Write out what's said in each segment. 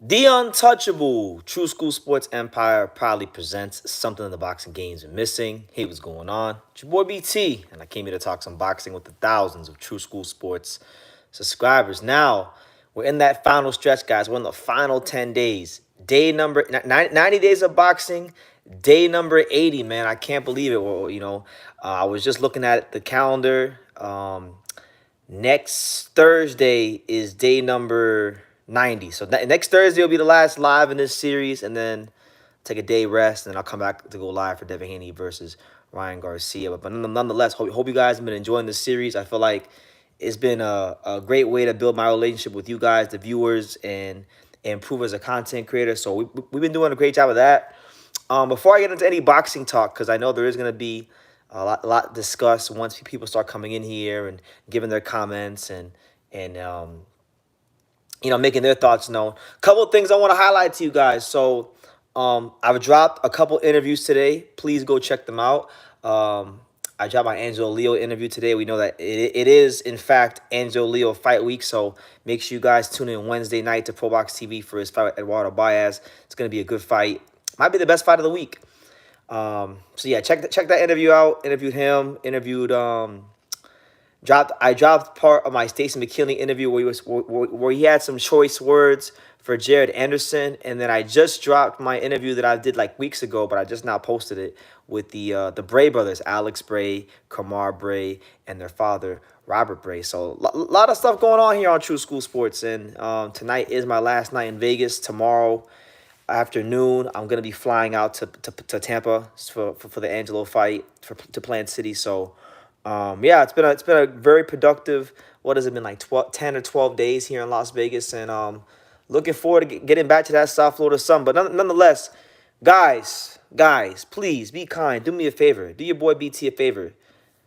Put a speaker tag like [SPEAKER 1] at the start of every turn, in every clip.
[SPEAKER 1] The Untouchable True School Sports Empire proudly presents something in the boxing games are missing. Hey, what's going on? It's your boy BT, and I came here to talk some boxing with the thousands of True School Sports subscribers. Now, we're in that final stretch, guys. We're in the final 10 days. Day number 90 days of boxing. Day number 80, man. I can't believe it. Well, I was just looking at the calendar. Next Thursday is day number 90. So next Thursday will be the last live in this series, and then take a day rest, and then I'll come back to go live for Devin Haney versus Ryan Garcia. But nonetheless, hope you guys have been enjoying this series. I feel like it's been a great way to build my relationship with you guys, the viewers, and improve as a content creator. So we've been doing a great job of that. Before I get into any boxing talk, because I know there is going to be a lot discussed once people start coming in here and giving their comments and making their thoughts known. Couple of things I want to highlight to you guys. So I've dropped a couple interviews today. Please go check them out. I dropped my Angelo Leo interview today. We know that it is, in fact, Angelo Leo fight week. So make sure you guys tune in Wednesday night to Pro Box TV for his fight with Eduardo Baez. It's going to be a good fight. Might be the best fight of the week. So yeah, check that interview out. Interviewed him. I dropped part of my Stacey McKinley interview where he had some choice words for Jared Anderson, and then I just dropped my interview that I did like weeks ago, but I just now posted it with the Bray brothers, Alex Bray, Kamar Bray, and their father Robert Bray. So a lot of stuff going on here on True School Sports, and tonight is my last night in Vegas. Tomorrow afternoon, I'm gonna be flying out to Tampa for the Angelo fight to Plant City. So yeah, it's been a very productive. What has it been like 10 or 12 days here in Las Vegas, and looking forward to getting back to that South Florida sun. But nonetheless, guys, please be kind. Do me a favor. Do your boy BT a favor.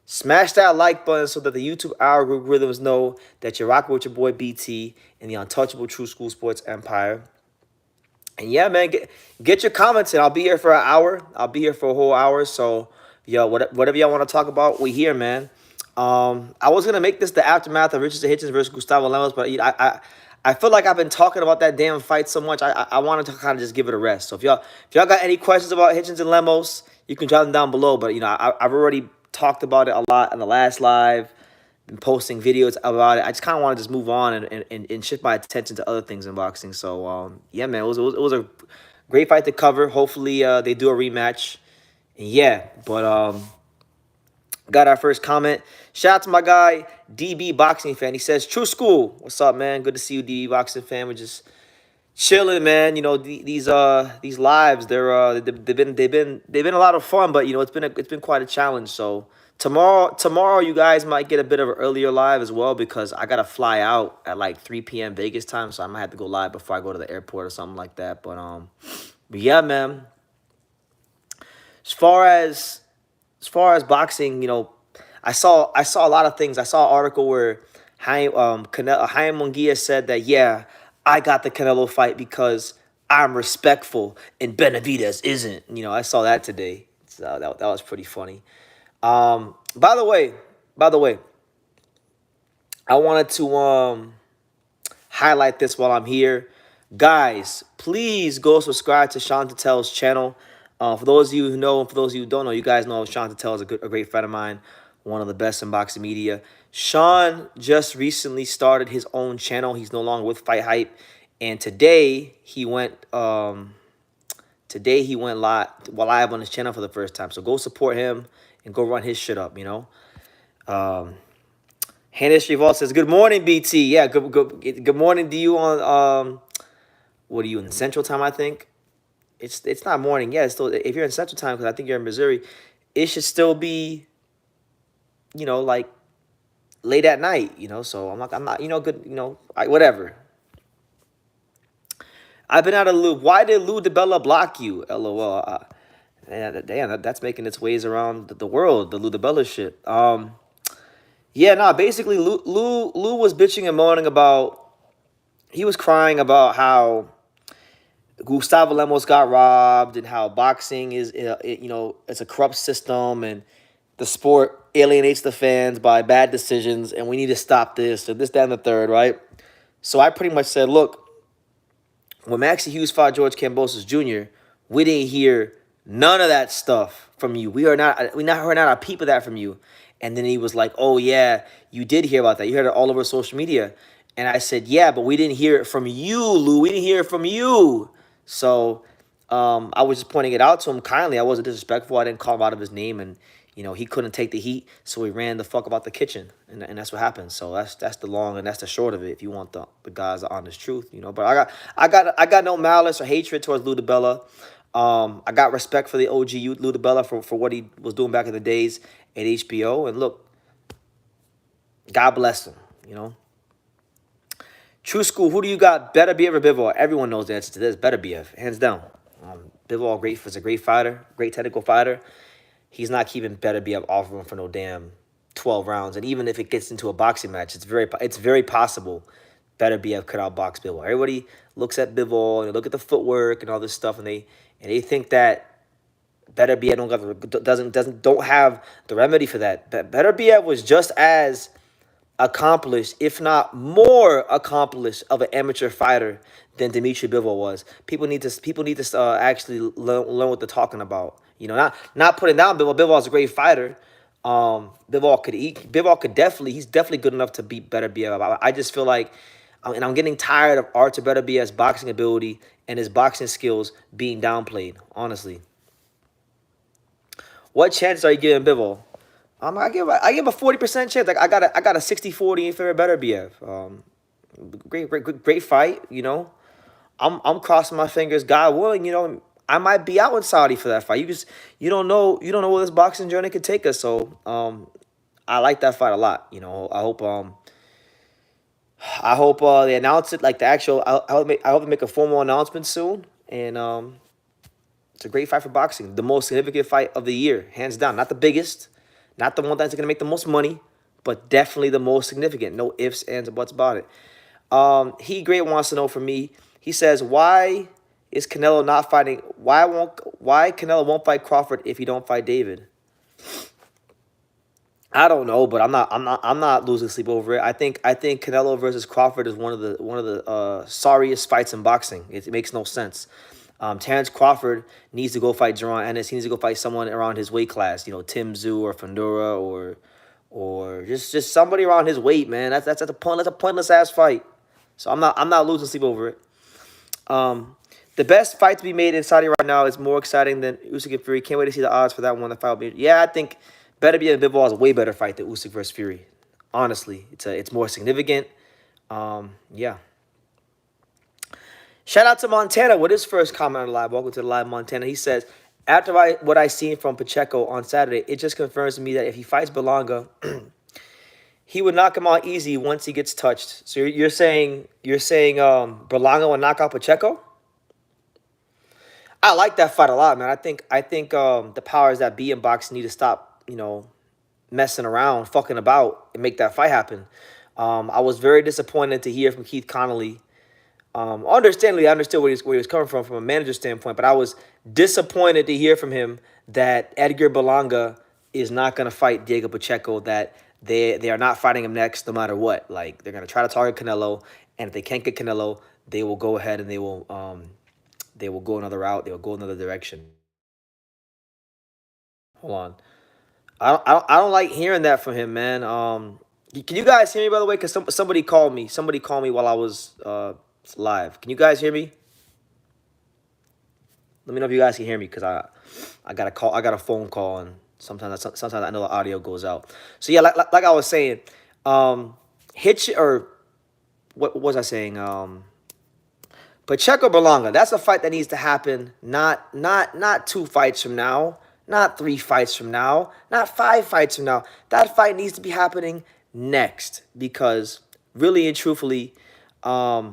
[SPEAKER 1] Smash that like button so that the YouTube algorithms know that you're rocking with your boy BT and the untouchable True School Sports Empire. And yeah, man, get your comments in. I'll be here for an hour. I'll be here for a whole hour. So, yo, whatever y'all want to talk about, we here, man. I was gonna make this the aftermath of Richardson Hitchens versus Gustavo Lemos, but I feel like I've been talking about that damn fight so much. I wanted to kind of just give it a rest. So if y'all got any questions about Hitchens and Lemos, you can drop them down below. But I've already talked about it a lot in the last live, been posting videos about it. I just kind of want to just move on and shift my attention to other things in boxing. So yeah, man, it was a great fight to cover. Hopefully they do a rematch. And yeah, but got our first comment. Shout out to my guy DB Boxing Fan. He says, "True School, what's up, man? Good to see you, DB Boxing Fan. We're just chilling, man. These lives, they've been a lot of fun, but it's been quite a challenge. So tomorrow you guys might get a bit of an earlier live as well, because I gotta fly out at like 3 p.m. Vegas time, so I might have to go live before I go to the airport or something like that. But yeah, man. As far as as far as boxing, I saw a lot of things. I saw an article where Jaime Munguia said that, yeah, I got the Canelo fight because I'm respectful and Benavidez isn't. I saw that today. So that was pretty funny. By the way, I wanted to highlight this while I'm here. Guys, please go subscribe to Sean Tatel's channel. For those of you who know, and for those of you who don't know, you guys know Sean Tatel is a great friend of mine, one of the best in boxing media. Sean just recently started his own channel. He's no longer with Fight Hype, and today he went live on his channel for the first time. So go support him and go run his shit up. Hannah Strivall says, "Good morning, BT." Yeah, good morning to you on what are you in Central Time? I think it's not morning. Yeah, it's still, if you're in Central Time, because I think you're in Missouri, it should still be like late at night. So I'm not good. Whatever. I've been out of the loop. Why did Lou DiBella block you? LOL. Damn, that's making its ways around the world. The Lou DiBella shit. Yeah, no. Basically, Lou was bitching and moaning about. He was crying about how Gustavo Lemos got robbed and how boxing is, it's a corrupt system, and the sport alienates the fans by bad decisions, and we need to stop this, or this, that, and the third, right? So I pretty much said, look, when Maxie Hughes fought George Kambosos Jr., we didn't hear none of that stuff from you. We heard not a peep of that from you. And then he was like, "Oh yeah, you did hear about that. You heard it all over social media." And I said, "Yeah, but we didn't hear it from you, Lou. We didn't hear it from you." So I was just pointing it out to him kindly. I wasn't disrespectful. I didn't call him out of his name, and he couldn't take the heat, so he ran the fuck about the kitchen, and that's what happened. So that's the long and that's the short of it. If you want the guys the honest truth, But I got no malice or hatred towards Lou DiBella. I got respect for the OG Lou DiBella for what he was doing back in the days at HBO. And look, God bless him. True School, who do you got? Beterbiev or Bivol? Everyone knows the answer to this. Beterbiev, hands down. Bivol is a great fighter, great technical fighter. He's not keeping Beterbiev off room for no damn 12 rounds. And even if it gets into a boxing match, it's very possible Beterbiev could outbox Bivol. Everybody looks at Bivol and they look at the footwork and all this stuff, and they think that Beterbiev don't have the remedy for that. Beterbiev was just as accomplished, if not more accomplished, of an amateur fighter than Dimitri Bivol was. People need to actually learn what they're talking about. Not putting down Bivol. Bivol is a great fighter. Bivol could definitely. He's definitely good enough to beat Beterbiev. I just feel like, and I'm getting tired of Artur Beterbiev's boxing ability and his boxing skills being downplayed. Honestly, what chances are you giving Bivol? I give a 40% chance. Like I got a 60-40 in favor of Beterbiev. Great fight. I'm crossing my fingers. God willing, I might be out in Saudi for that fight. You don't know where this boxing journey could take us. So I like that fight a lot. I hope they announce it, like the actual. I hope they make a formal announcement soon. And it's a great fight for boxing. The most significant fight of the year, hands down. Not the biggest, not the one that's going to make the most money, but definitely the most significant. No ifs, ands, or buts about it. He Great wants to know from me. He says, why is Canelo not fighting? Why Canelo won't fight Crawford if he don't fight David? I don't know, but I'm not losing sleep over it. I think Canelo versus Crawford is one of the sorriest fights in boxing. It makes no sense. Terrence Crawford needs to go fight Jaron Ennis. He needs to go fight someone around his weight class. Tim Tszyu or Fundora or just somebody around his weight, man. That's a pointless ass fight. So I'm not losing sleep over it. The best fight to be made in Saudi right now is more exciting than Usyk and Fury. Can't wait to see the odds for that one. The fight will be, yeah, I think Beterbiev and Bivol is a way better fight than Usyk versus Fury. Honestly, it's more significant. Yeah. Shout out to Montana with his first comment on the live. Welcome to the live, Montana. He says, after what I seen from Pacheco on Saturday, it just confirms to me that if he fights Berlanga, he would knock him out easy once he gets touched. So you're saying Berlanga will knock out Pacheco? I like that fight a lot, man. I think the powers that be in boxing need to stop, messing around, fucking about, and make that fight happen. I was very disappointed to hear from Keith Connolly. Understandably, I understood where he was coming from a manager standpoint, but I was disappointed to hear from him that Edgar Berlanga is not going to fight Diego Pacheco, that they are not fighting him next no matter what. Like, they're going to try to target Canelo, and if they can't get Canelo, they will go ahead and they will go another route. They will go another direction. Hold on. I don't like hearing that from him, man. Can you guys hear me, by the way? Because somebody called me. Somebody called me while I was live. Can you guys hear me? Let me know if you guys can hear me, because I got a call. I got a phone call, and sometimes I know the audio goes out. So yeah, like I was saying, what was I saying? Pacheco Berlanga. That's a fight that needs to happen. Not 2 fights from now. Not 3 fights from now. Not 5 fights from now. That fight needs to be happening next, because really and truthfully, they're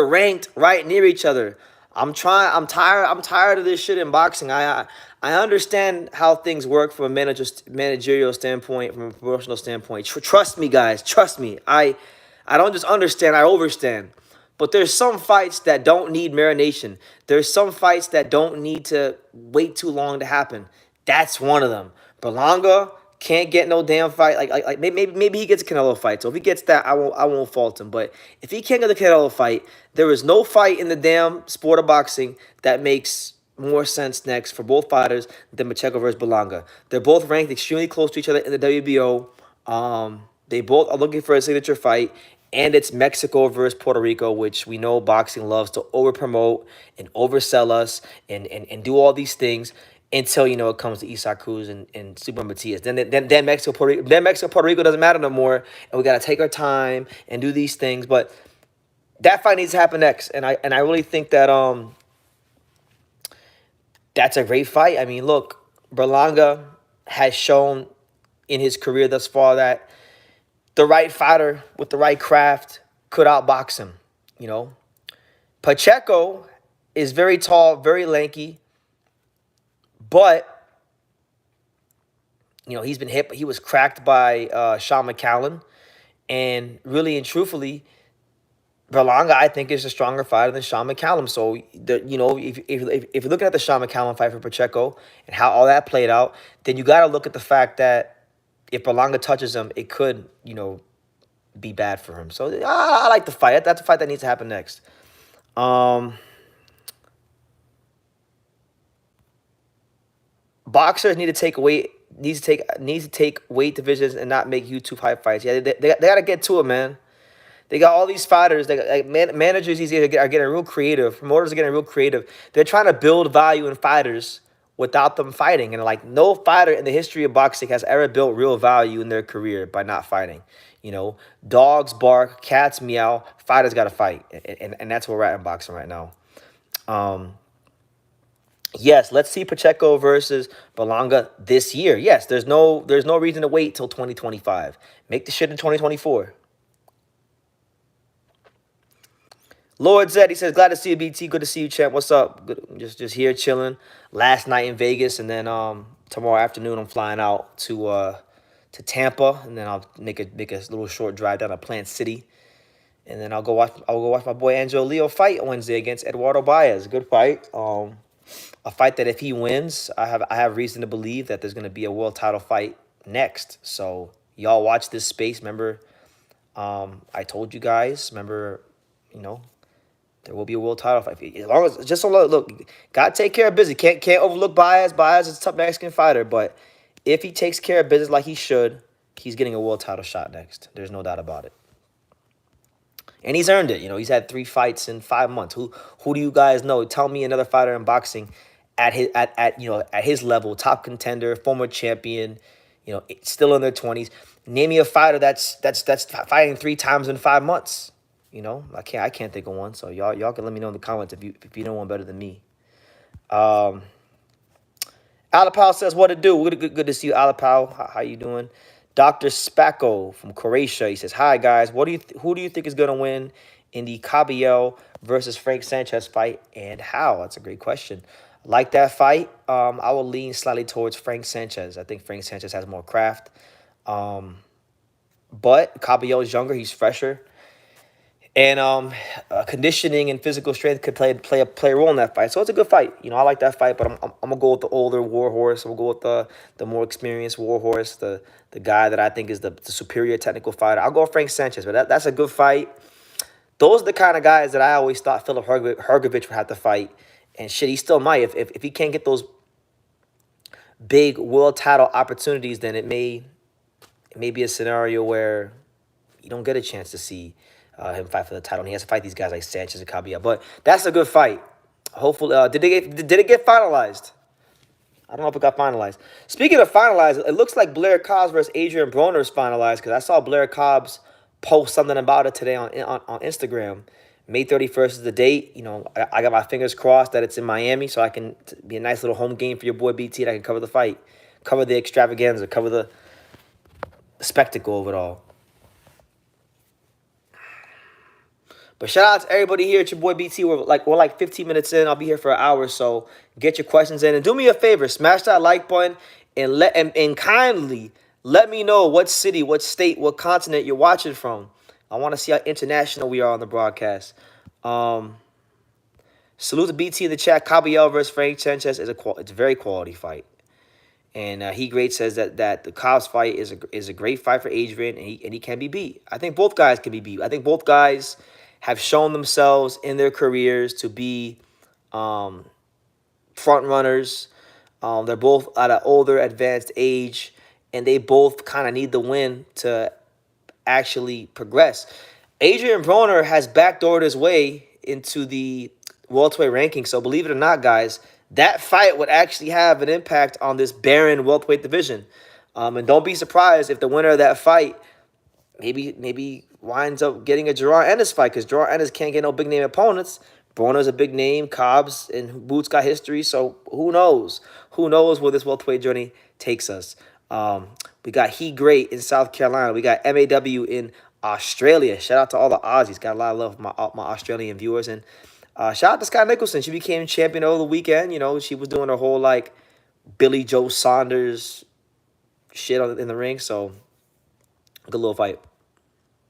[SPEAKER 1] ranked right near each other. I'm tired of this shit in boxing. I understand how things work from a managerial standpoint, from a promotional standpoint. Trust me, guys. Trust me. I don't just understand, I overstand. But there's some fights that don't need marination. There's some fights that don't need to wait too long to happen. That's one of them. Berlanga, can't get no damn fight. Like maybe he gets a Canelo fight. So if he gets that, I won't fault him. But if he can't get the Canelo fight, there is no fight in the damn sport of boxing that makes more sense next for both fighters than Pacheco versus Berlanga. They're both ranked extremely close to each other in the WBO. They both are looking for a signature fight, and it's Mexico versus Puerto Rico, which we know boxing loves to over promote and oversell us and do all these things until it comes to Isaac Cruz and Super Matias. Then Mexico Puerto Rico doesn't matter no more, and we gotta take our time and do these things. But that fight needs to happen next, and I really think that that's a great fight. I mean, look, Berlanga has shown in his career thus far that the right fighter with the right craft could outbox him. You know, Pacheco is very tall, very lanky, but he's been hit. He was cracked by Sean McCallum, and really and truthfully, Berlanga, I think, is a stronger fighter than Sean McCallum. So, if you're looking at the Sean McCallum fight for Pacheco and how all that played out, then you got to look at the fact that if Berlanga touches him, it could, be bad for him. So, I like the fight. That's a fight that needs to happen next. Boxers need to take weight. Needs to take weight divisions and not make YouTube hype fights. Yeah, they got to get to it, man. They got all these fighters. Managers these days are getting real creative. Promoters are getting real creative. They're trying to build value in fighters without them fighting. And like no fighter in the history of boxing has ever built real value in their career by not fighting. Dogs bark, cats meow. Fighters got to fight, and that's where we're at in boxing right now. Yes, let's see Pacheco versus Berlanga this year. Yes, there's no reason to wait till 2025. Make the shit in 2024. Lord Zed, he says, glad to see you, BT. Good to see you, champ. What's up? Good, just here chilling. Last night in Vegas, and then tomorrow afternoon I'm flying out to Tampa, and then I'll make a little short drive down to Plant City, and then I'll go watch my boy Angelo Leo fight on Wednesday against Eduardo Baez. Good fight. A fight that if he wins, I have reason to believe that there's gonna be a world title fight next. So y'all watch this space. Remember, I told you guys. Remember, there will be a world title fight. As long as just look, gotta take care of business. Can't overlook Baez. Baez is a tough Mexican fighter, but if he takes care of business like he should, he's getting a world title shot next. There's no doubt about it. And he's earned it. He's had 3 fights in 5 months. Who do you guys know? Tell me another fighter in boxing at his level, top contender, former champion, still in their 20s. Name me a fighter that's fighting 3 times in 5 months. I can't think of one. So y'all can let me know in the comments if you know one better than me. Alapau says, what to do? Good to see you, Alapau. How you doing? Dr. Spacco from Croatia, he says, hi, guys. Who do you think is going to win in the Caballero versus Frank Sanchez fight, and how? That's a great question. Like that fight, I will lean slightly towards Frank Sanchez. I think Frank Sanchez has more craft. But Caballero is younger. He's fresher. And conditioning and physical strength could play a role in that fight. So it's a good fight. I like that fight, but I'm gonna go with the older Warhorse. I'm gonna go with the more experienced Warhorse, the guy that I think is the superior technical fighter. I'll go with Frank Sanchez, but that's a good fight. Those are the kind of guys that I always thought Philip Hrgovic would have to fight, and shit, he still might. If he can't get those big world title opportunities, then it may be a scenario where you don't get a chance to see him fight for the title. And he has to fight these guys like Sanchez and Caballero. But that's a good fight. Hopefully, did it get finalized? I don't know if it got finalized. Speaking of finalized, it looks like Blair Cobbs versus Adrian Broner is finalized, because I saw Blair Cobbs post something about it today on Instagram. May 31st is the date. I got my fingers crossed that it's in Miami, so I can be a nice little home game for your boy BT, and I can cover the fight, cover the extravaganza, cover the spectacle of it all. But shout out to everybody here at your boy BT. We're like 15 minutes in. I'll be here for an hour, so get your questions in. And do me a favor, smash that like button and kindly let me know what city, what state, what continent you're watching from. I want to see how international we are on the broadcast. Salute to BT in the chat. Caballero versus Frank Sanchez it's a very quality fight. And he great says that the Cobbs fight is a great fight for Adrian, and he can be beat. I think both guys can be beat. I think both guys have shown themselves in their careers to be um, front runners. They're both at an older, advanced age, and they both kind of need the win to actually progress. Adrian Broner has backdoored his way into the welterweight ranking. So believe it or not, guys, that fight would actually have an impact on this barren welterweight division. And don't be surprised if the winner of that fight maybe winds up getting a Gerard Ennis fight, because Gerard Ennis can't get no big name opponents. Broner's a big name. Cobbs and Boots got history, so who knows? Who knows where this welterweight journey takes us? We got He Great in South Carolina. We got MAW in Australia. Shout out to all the Aussies. Got a lot of love for my Australian viewers. And shout out to Scott Nicholson. She became champion over the weekend. You know, she was doing her whole like Billy Joe Saunders shit in the ring. So good little fight.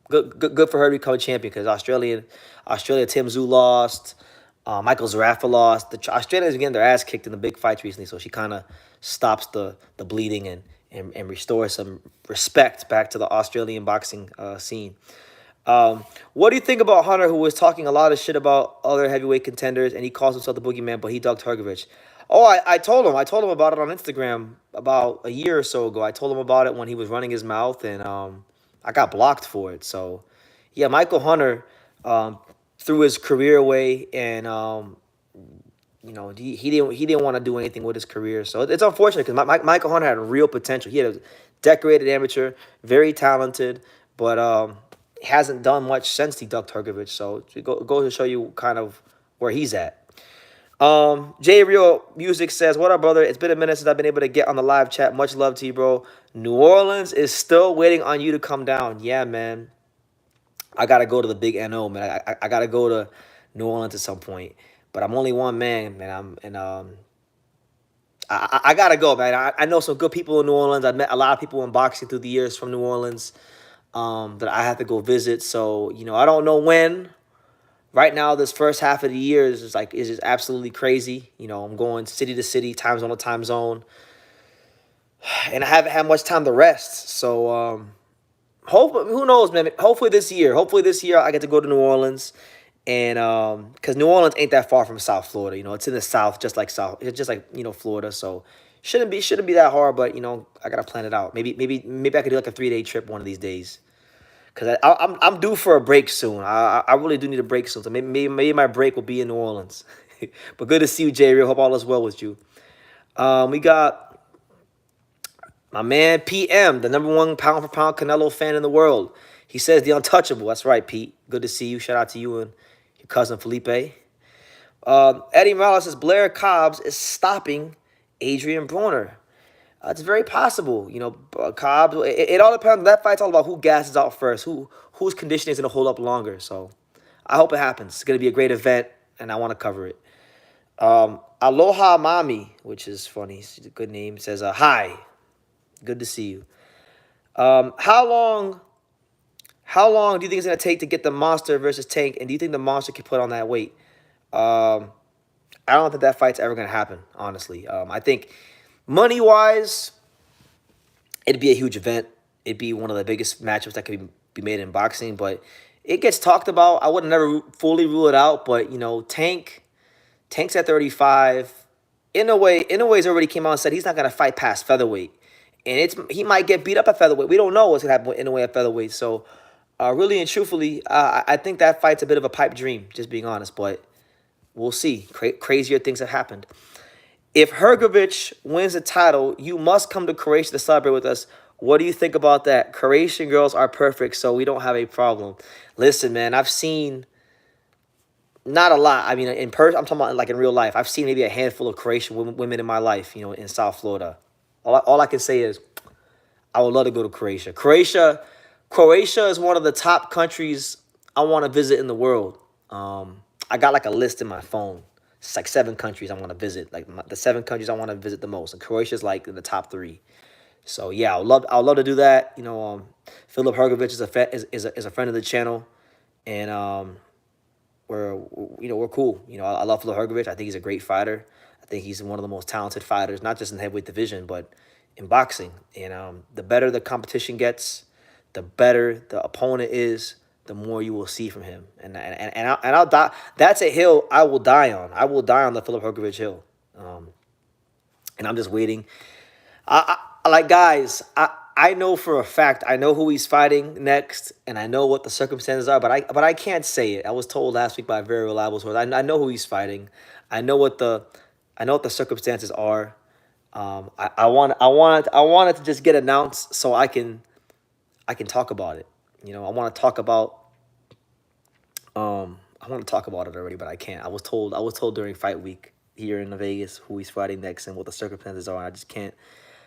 [SPEAKER 1] Good for her to become a champion, because Australia, Tim Tszyu lost. Michael Zarafa lost. The Australians getting their ass kicked in the big fights recently, so she kind of stops the bleeding and restores some respect back to the Australian boxing scene. What do you think about Hunter, who was talking a lot of shit about other heavyweight contenders, and he calls himself the boogeyman, but he ducked Hrgovic? Oh, I told him about it on Instagram about a year or so ago. I told him about it when he was running his mouth, and I got blocked for it. So, yeah, Michael Hunter threw his career away, and you know, he didn't want to do anything with his career. So it's unfortunate, because Michael Hunter had real potential. He had a decorated amateur, very talented, but hasn't done much since he ducked Hrgovic. So it goes to show you kind of where he's at. J Real Music says, "What up, brother? It's been a minute since I've been able to get on the live chat. Much love to you, bro. New Orleans is still waiting on you to come down." Yeah, man. I gotta go to the big NO, man. I gotta go to New Orleans at some point. But I'm only one man, man. I gotta go, man. I know some good people in New Orleans. I've met a lot of people in boxing through the years from New Orleans that I have to go visit. So, you know, I don't know when. Right now, this first half of the year is just absolutely crazy. You know, I'm going city to city, time zone to time zone, and I haven't had much time to rest. So, who knows, man? Hopefully this year, I get to go to New Orleans, and because New Orleans ain't that far from South Florida. You know, it's in the South, just like Florida. So shouldn't be that hard. But you know, I gotta plan it out. Maybe I could do like a 3-day trip one of these days. Because I'm due for a break soon. I really do need a break soon. So maybe my break will be in New Orleans. But good to see you, Jay Real. Hope all is well with you. We got my man PM, the #1 pound for pound Canelo fan in the world. He says the untouchable. That's right, Pete. Good to see you. Shout out to you and your cousin Felipe. Eddie Morales says Blair Cobbs is stopping Adrian Broner. It's very possible, you know. Cobbs. It all depends. That fight's all about who gasses out first, whose conditioning is gonna hold up longer. So, I hope it happens. It's gonna be a great event, and I want to cover it. Aloha Mami, which is funny. It's a good name. Says hi. Good to see you. How long do you think it's gonna take to get the Monster versus Tank? And do you think the Monster can put on that weight? I don't think that fight's ever gonna happen. Honestly, I think. Money-wise, it'd be a huge event. It'd be one of the biggest matchups that could be made in boxing. But it gets talked about. I would never fully rule it out. But, you know, Tank's at 35. In a way, he's already came out and said he's not going to fight past featherweight. And he might get beat up at featherweight. We don't know what's going to happen in a way at featherweight. So, really and truthfully, I think that fight's a bit of a pipe dream, just being honest. But we'll see. Crazier things have happened. If Hrgovic wins the title, you must come to Croatia to celebrate with us. What do you think about that? Croatian girls are perfect, so we don't have a problem. Listen, man, I've seen not a lot. I mean, in person, I'm talking about like in real life. I've seen maybe a handful of Croatian women in my life, you know, in South Florida. All I can say is I would love to go to Croatia. Croatia is one of the top countries I want to visit in the world. I got like a list in my phone. It's like 7 countries I want to visit, like the 7 countries I want to visit the most, and Croatia's like in the top 3. So yeah, I'd love to do that. You know, Filip Hrgovic is a friend of the channel, and we're cool. You know, I love Filip Hrgovic. I think he's a great fighter. think he's one of the most talented fighters, not just in the heavyweight division, but in boxing. And the better the competition gets, the better the opponent is, the more you will see from him. And I'll die. That's a hill I will die on. I will die on the Filip Hrgovic hill. And I'm just waiting. Like guys, I know for a fact I know who he's fighting next, and I know what the circumstances are, but I can't say it. I was told last week by a very reliable source. I know who he's fighting. I know what the circumstances are. I want it to just get announced so I can talk about it. You know, I want to talk about it already, but I can't. I was told during fight week here in Vegas who he's fighting next and what the circumstances are. I just can't.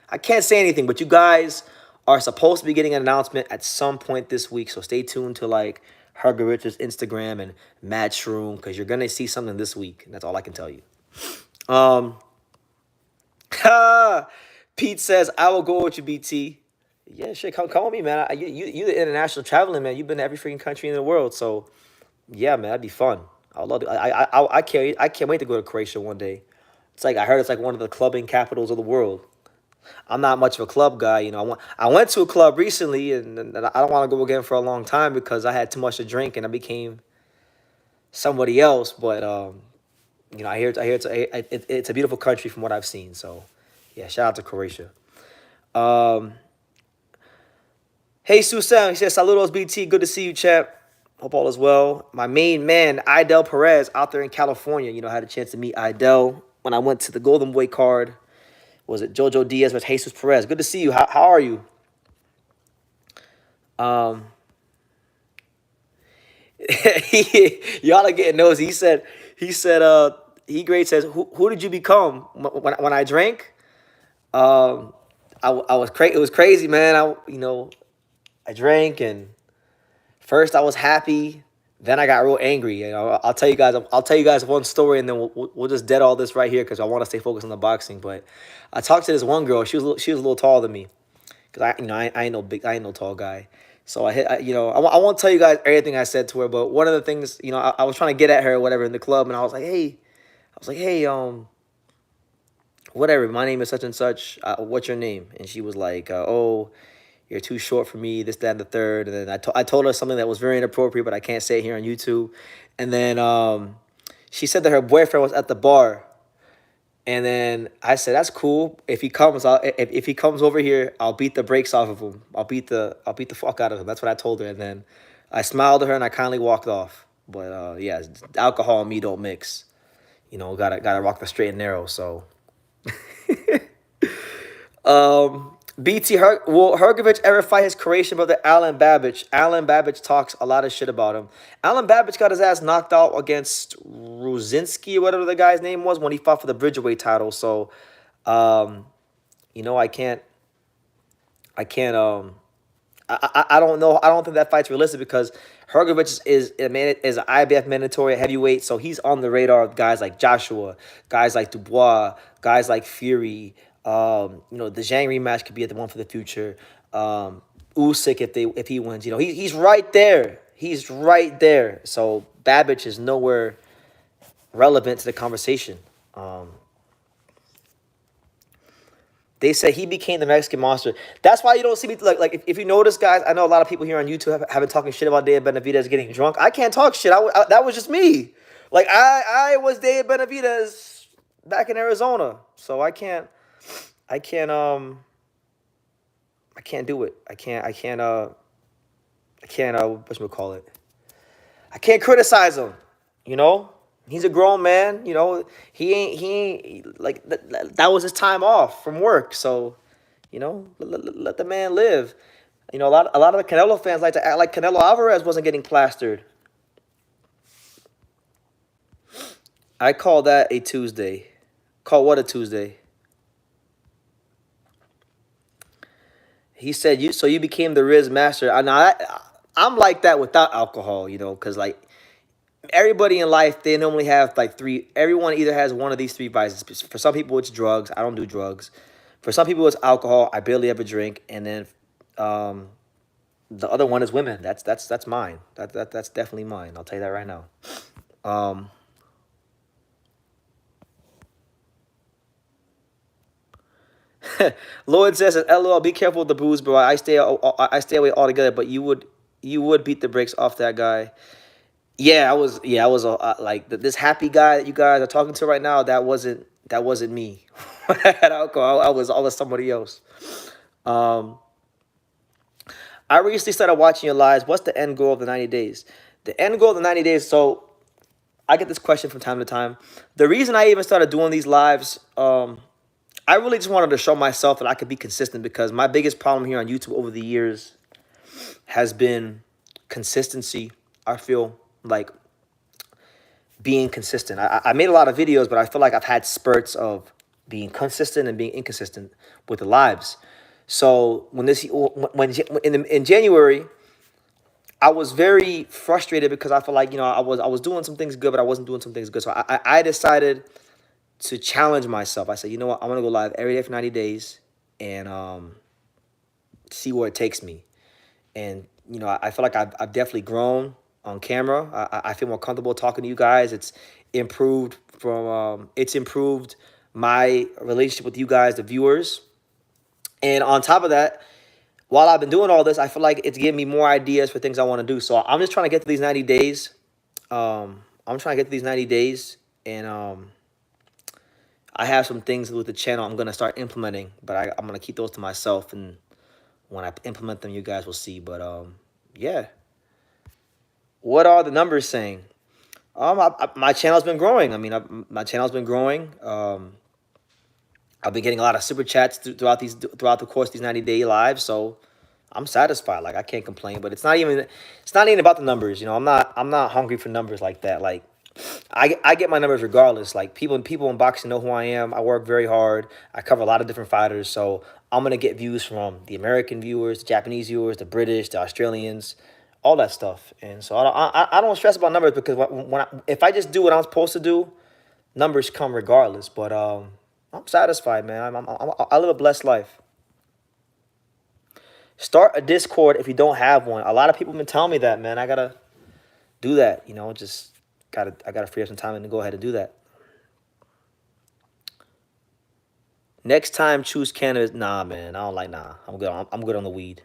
[SPEAKER 1] I can't say anything, but you guys are supposed to be getting an announcement at some point this week, so stay tuned to like Hrgovic's Instagram and Matchroom because you're gonna see something this week, and that's all I can tell you. Pete says, "I will go with you, BT." Yeah, shit, come with me, man. You the international traveling man. You've been to every freaking country in the world, so yeah, man, that'd be fun. I love it. I can't wait to go to Croatia one day. It's like I heard it's like one of the clubbing capitals of the world. I'm not much of a club guy, you know. I went to a club recently, and I don't want to go again for a long time because I had too much to drink and I became somebody else. But you know, I hear it's a beautiful country from what I've seen. So yeah, shout out to Croatia. Hey Susan, he says saludos BT, good to see you, champ. Hope all is well. My main man, Idel Perez, out there in California. You know, I had a chance to meet Idel when I went to the Golden Boy card. Was it Jojo Diaz with Jesus Perez? Good to see you. How are you? Y'all are getting nosy. He great says, who did you become when I drank? I was crazy. It was crazy, man. I drank and first I was happy. Then I got real angry. You know, I'll tell you guys one story, and then we'll just dead all this right here because I want to stay focused on the boxing. But I talked to this one girl. She was a little taller than me, because I ain't no tall guy. So I won't tell you guys everything I said to her. But one of the things, I was trying to get at her or whatever in the club, and I was like, hey, whatever. My name is such and such. What's your name? And she was like, oh, you're too short for me, this, that, and the third. And then I told her something that was very inappropriate, but I can't say it here on YouTube. And then she said that her boyfriend was at the bar. And then I said, that's cool. If he comes, if he comes over here, I'll beat the brakes off of him. I'll beat the fuck out of him. That's what I told her. And then I smiled at her and I kindly walked off. But yeah, alcohol and me don't mix. Gotta rock the straight and narrow. So BT, will Hrgovic ever fight his Croatian brother Alan Babic? Alan Babic talks a lot of shit about him. Alan Babic got his ass knocked out against Ruzinski or whatever the guy's name was when he fought for the Bridgerweight title. So, I can't. I don't know. I don't think that fight's realistic because Hrgovic is an IBF mandatory heavyweight, so he's on the radar of guys like Joshua, guys like Dubois, guys like Fury. The Zhang rematch could be the one for the future. Usyk if he wins, he's right there. He's right there. So Babic is nowhere relevant to the conversation. They say he became the Mexican monster. That's why you don't see me like if you notice, guys. I know a lot of people here on YouTube have been talking shit about Dave Benavidez getting drunk. I can't talk shit. That was just me. Like I was Dave Benavidez back in Arizona, so I can't do it. I can't criticize him, He's a grown man, he ain't like that was his time off from work. So, let the man live. A lot of the Canelo fans like to act like Canelo Alvarez wasn't getting plastered. I call that a Tuesday. Call what a Tuesday? He said, you became the Riz master. I'm like that without alcohol, because like everybody in life, they normally have like three. Everyone either has one of these three vices. For some people, it's drugs. I don't do drugs. For some people, it's alcohol. I barely ever drink. And then the other one is women. That's mine. That's definitely mine. I'll tell you that right now. Lloyd says, "LOL, be careful with the booze, bro. I stay away altogether. But you would beat the brakes off that guy." Yeah, I was like this happy guy that you guys are talking to right now. That wasn't me. When I had alcohol, I was somebody else. Um, I recently started watching your lives. What's the end goal of the 90 days? The end goal of the 90 days. So I get this question from time to time. The reason I even started doing these lives, I really just wanted to show myself that I could be consistent because my biggest problem here on YouTube over the years has been consistency. I feel like being consistent. I made a lot of videos, but I feel like I've had spurts of being consistent and being inconsistent with the lives. So in January, I was very frustrated because I feel like I was doing some things good, but I wasn't doing some things good. So I decided to challenge myself. I said, you know what, I'm gonna go live every day for 90 days and see where it takes me. And I feel like I've definitely grown on camera. I feel more comfortable talking to you guys. It's improved my relationship with you guys, the viewers. And on top of that, while I've been doing all this, I feel like it's giving me more ideas for things I want to do. So I'm just trying to get to these 90 days. I'm trying to get to these 90 days, and I have some things with the channel I'm gonna start implementing, but I'm gonna keep those to myself. And when I implement them, you guys will see. But yeah. What are the numbers saying? My channel's been growing. I mean, my channel's been growing. I've been getting a lot of super chats throughout the course of these 90-day lives, so I'm satisfied. Like I can't complain. But it's not even about the numbers. I'm not hungry for numbers like that. Like I get my numbers regardless. Like people in boxing know who I am. I work very hard. I cover a lot of different fighters, so I'm gonna get views from the American viewers, the Japanese viewers, the British, the Australians, all that stuff. And so I don't stress about numbers because if I just do what I'm supposed to do, numbers come regardless. But I'm satisfied, man. I live a blessed life. Start a Discord if you don't have one. A lot of people have been telling me that, man. I gotta do that. Just I gotta free up some time and go ahead and do that. Next time, choose cannabis. Nah, man. I don't like nah. I'm good. I'm good on the weed.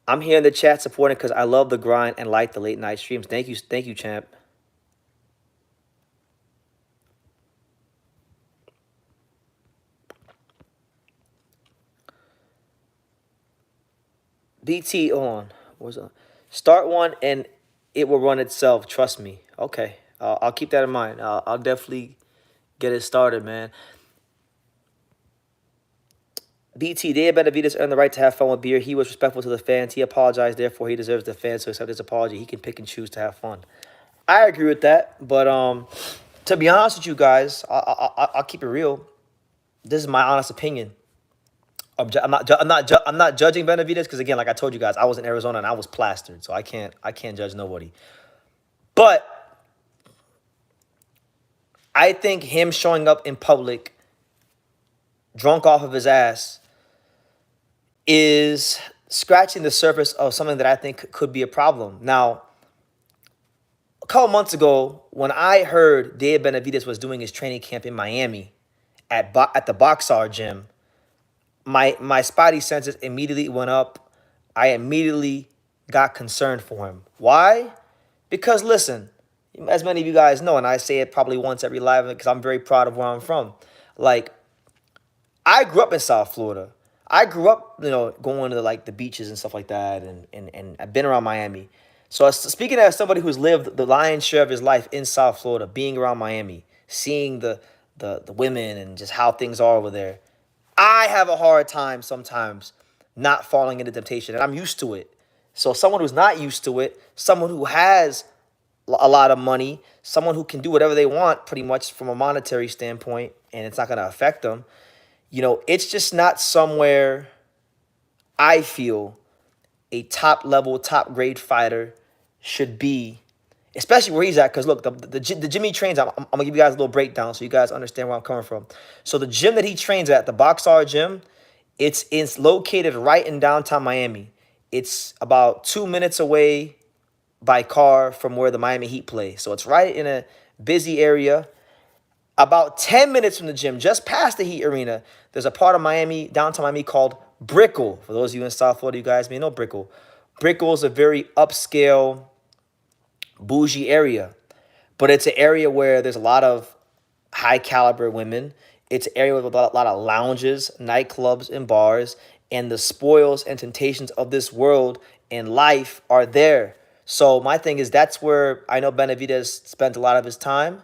[SPEAKER 1] I'm here in the chat supporting because I love the grind and like the late night streams. Thank you, champ. BT on. What's on? Start one and it will run itself. Trust me. Okay. I'll keep that in mind. I'll definitely get it started, man. BT, Dave Benavidez earned the right to have fun with beer. He was respectful to the fans. He apologized. Therefore, he deserves the fans to accept his apology. He can pick and choose to have fun. I agree with that. But to be honest with you guys, I'll keep it real. This is my honest opinion. I'm not judging Benavidez because again, like I told you guys, I was in Arizona and I was plastered, so I can't judge nobody. But I think him showing up in public, drunk off of his ass, is scratching the surface of something that I think could be a problem. Now, a couple months ago, when I heard Dave Benavidez was doing his training camp in Miami at the Boxar gym, my spidey senses immediately went up. I immediately got concerned for him. Why? Because listen, as many of you guys know, and I say it probably once every live because I'm very proud of where I'm from. Like, I grew up in South Florida. I grew up, going to like the beaches and stuff like that, and I've been around Miami. So speaking as somebody who's lived the lion's share of his life in South Florida, being around Miami, seeing the women and just how things are over there, I have a hard time sometimes not falling into temptation, and I'm used to it. So someone who's not used to it, someone who has a lot of money, someone who can do whatever they want pretty much from a monetary standpoint, and it's not going to affect them, it's just not somewhere I feel a top level, top grade fighter should be, especially where he's at. Because look, the gym he trains at, I'm going to give you guys a little breakdown so you guys understand where I'm coming from. So the gym that he trains at, the Boxar gym, it's located right in downtown Miami. It's about 2 minutes away by car from where the Miami Heat play. So it's right in a busy area. About 10 minutes from the gym, just past the Heat Arena, there's a part of Miami, downtown Miami, called Brickell. For those of you in South Florida, you guys may know Brickell. Brickell is a very upscale, bougie area, but it's an area where there's a lot of high caliber women. It's an area with a lot of lounges, nightclubs, and bars, and the spoils and temptations of this world and life are there. So my thing is that's where I know Benavidez spent a lot of his time.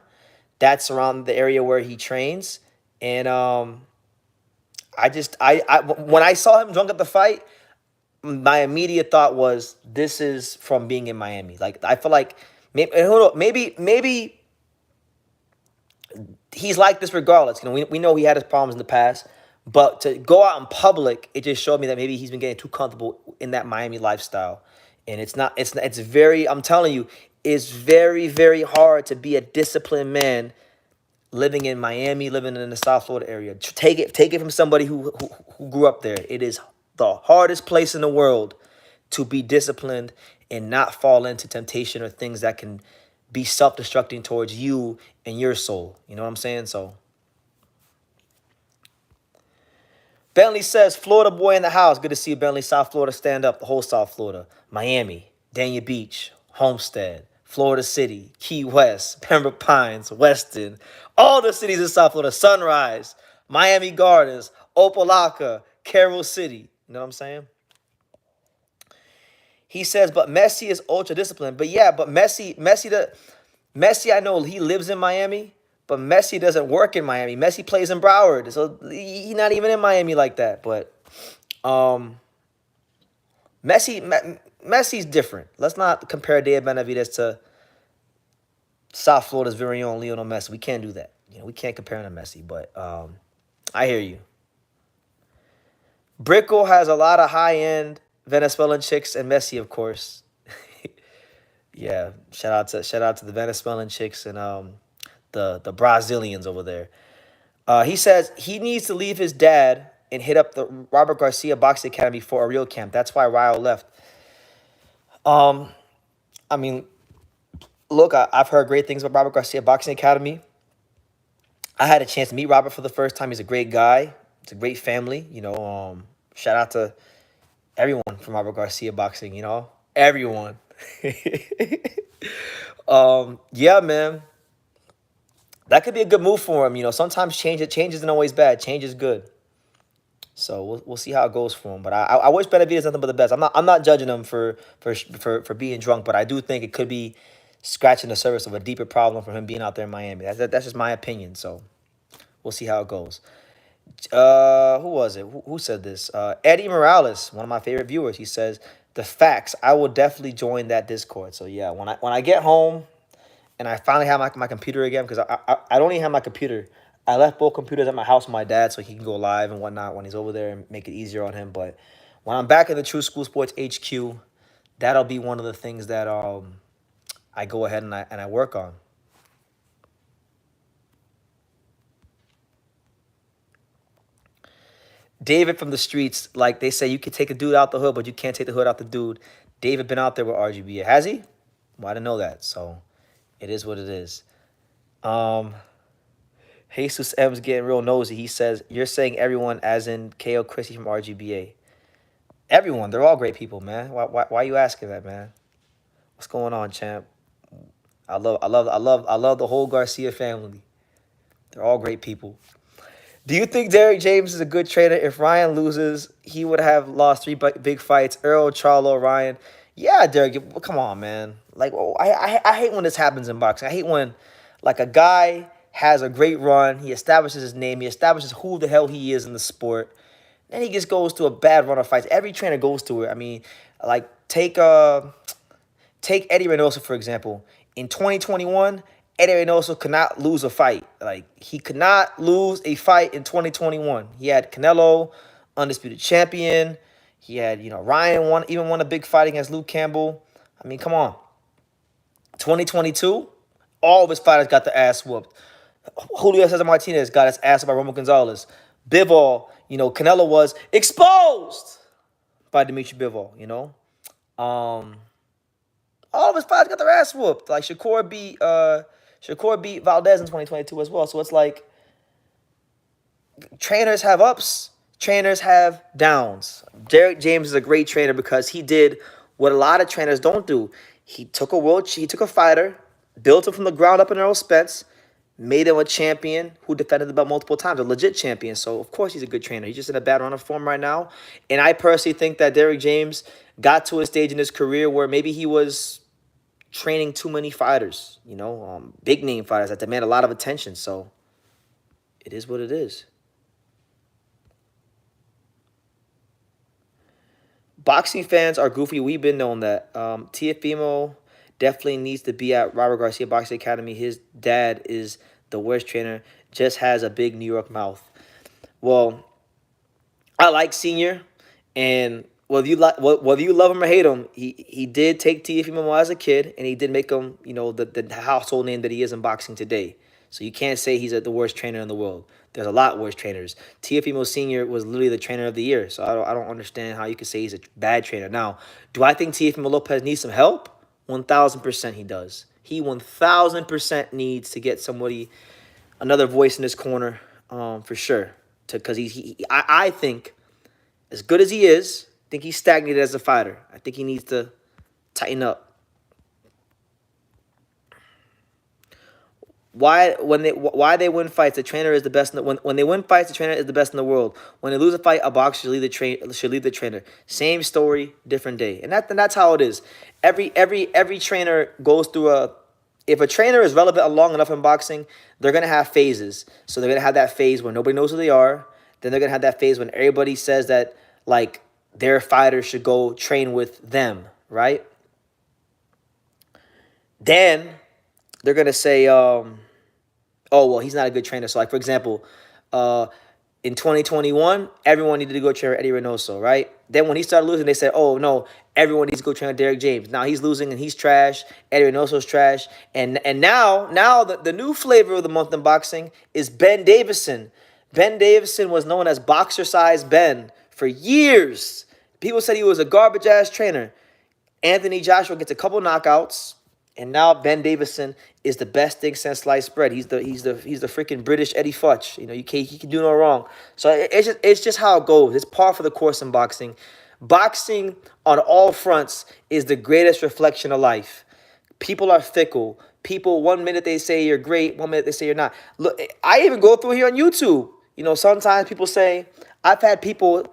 [SPEAKER 1] That's around the area where he trains, and I when I saw him drunk at the fight, my immediate thought was this is from being in Miami. Like I feel like maybe he's like this regardless. You know, we know he had his problems in the past, but to go out in public, it just showed me that maybe he's been getting too comfortable in that Miami lifestyle, and it's very. I'm telling you, it's very very hard to be a disciplined man living in Miami, living in the South Florida area. Take it from somebody who grew up there. It is the hardest place in the world to be disciplined and not fall into temptation or things that can be self-destructing towards you and your soul. You know what I'm saying? So Bentley says, Florida boy in the house. Good to see you, Bentley. South Florida, stand up. The whole South Florida. Miami, Dania Beach, Homestead, Florida City, Key West, Pembroke Pines, Weston. All the cities in South Florida. Sunrise, Miami Gardens, Opelika, Carol City. You know what I'm saying? He says, but Messi is ultra disciplined. But yeah, but Messi, I know he lives in Miami, but Messi doesn't work in Miami. Messi plays in Broward, so he's not even in Miami like that. But um, Messi's different. Let's not compare Dave Benavidez to South Florida's very own Lionel Messi. We can't do that. You know, we can't compare him to Messi. But I hear you. Brickell has a lot of high-end Venezuelan chicks and Messi, of course. Yeah, shout out to the Venezuelan chicks and the Brazilians over there. He says he needs to leave his dad and hit up the Robert Garcia Boxing Academy for a real camp. That's why Ryo left. Um, I mean, look, I've heard great things about Robert Garcia Boxing Academy. I had a chance to meet Robert for the first time. He's a great guy. It's a great family. You know, shout out to everyone from Robert Garcia Boxing. You know, everyone. Yeah, man, that could be a good move for him. You know, sometimes change isn't always bad. Change is good. So we'll see how it goes for him. But I wish Benavidez nothing but the best. I'm not judging him for being drunk, but I do think it could be scratching the surface of a deeper problem for him being out there in Miami. That's just my opinion. So we'll see how it goes. Who was it? Who said this? Eddie Morales, one of my favorite viewers. He says the facts. I will definitely join that Discord. So yeah, when I get home and I finally have my computer again, because I don't even have my computer. I left both computers at my house with my dad so he can go live and whatnot when he's over there and make it easier on him. But when I'm back in the True School Sports HQ, that'll be one of the things that I go ahead and I work on. David from the streets, like they say, you can take a dude out the hood, but you can't take the hood out the dude. David been out there with RGB. Has he? Well, I didn't know that. So it is what it is. Um, Jesus M's getting real nosy. He says, you're saying everyone as in KO Chrissy from RGBA. Everyone. They're all great people, man. Why are you asking that, man? What's going on, champ? I love the whole Garcia family. They're all great people. Do you think Derrick James is a good trainer? If Ryan loses, he would have lost three big fights. Earl, Charlo, Ryan. Yeah, Derrick, come on, man. Like, I hate when this happens in boxing. I hate when, like, a guy has a great run. He establishes his name. He establishes who the hell he is in the sport. Then he just goes to a bad run of fights. Every trainer goes to it. I mean, like, take Eddie Reynoso, for example. In 2021, Eddie Reynoso could not lose a fight. Like, he could not lose a fight in 2021. He had Canelo, undisputed champion. He had, Ryan even won a big fight against Luke Campbell. I mean, come on. 2022, all of his fighters got the ass whooped. Julio Cesar Martinez got his ass by Roman Gonzalez. Bivol, Canelo was exposed by Dimitri Bivol, all of his fighters got their ass whooped. Like Shakur beat Shakur beat Valdez in 2022 as well. So it's like trainers have ups, trainers have downs. Derek James is a great trainer because he did what a lot of trainers don't do. He took a fighter, built him from the ground up in Earl Spence, made him a champion who defended the belt multiple times, a legit champion. So of course he's a good trainer. He's just in a bad run of form right now. And I personally think that Derek James got to a stage in his career where maybe he was training too many fighters, big name fighters that demand a lot of attention. So it is what it is. Boxing fans are goofy. We've been known that. Tiafimo definitely needs to be at Robert Garcia Boxing Academy. His dad is the worst trainer, just has a big New York mouth. Well, I like Senior, and whether you love him or hate him, he did take Tiafimo as a kid, and he did make him the household name that he is in boxing today. So you can't say he's the worst trainer in the world. There's a lot worse trainers. Tiafimo Senior was literally the trainer of the year. So I don't understand how you could say he's a bad trainer. Now, do I think Tiafimo Lopez needs some help? 1,000% he does. He 1,000% needs to get another voice in his corner, for sure. Because I think, as good as he is, I think he's stagnated as a fighter. I think he needs to tighten up. Why they win fights? The trainer is the best. When they win fights, the trainer is the best in the world. When they lose a fight, a boxer should leave the trainer. Same story, different day, and that's how it is. Every trainer goes through If a trainer is relevant long enough in boxing, they're gonna have phases. So they're gonna have that phase where nobody knows who they are. Then they're gonna have that phase when everybody says that like their fighter should go train with them, right? Then they're gonna say, oh, well, he's not a good trainer. So, like, for example, in 2021, everyone needed to go train Eddie Reynoso, right? Then when he started losing, they said, oh, no, everyone needs to go train with Derek James. Now he's losing and he's trash. Eddie Reynoso's trash. And now the new flavor of the month in boxing is Ben Davison. Ben Davison was known as Boxer Size Ben for years. People said he was a garbage-ass trainer. Anthony Joshua gets a couple knockouts. And now Ben Davison is the best thing since sliced bread. He's the freaking British Eddie Futch. He can do no wrong. So it's just how it goes. It's par for the course in boxing. Boxing on all fronts is the greatest reflection of life. People are fickle. People, 1 minute they say you're great, 1 minute they say you're not. Look, I even go through here on YouTube. Sometimes people say, I've had people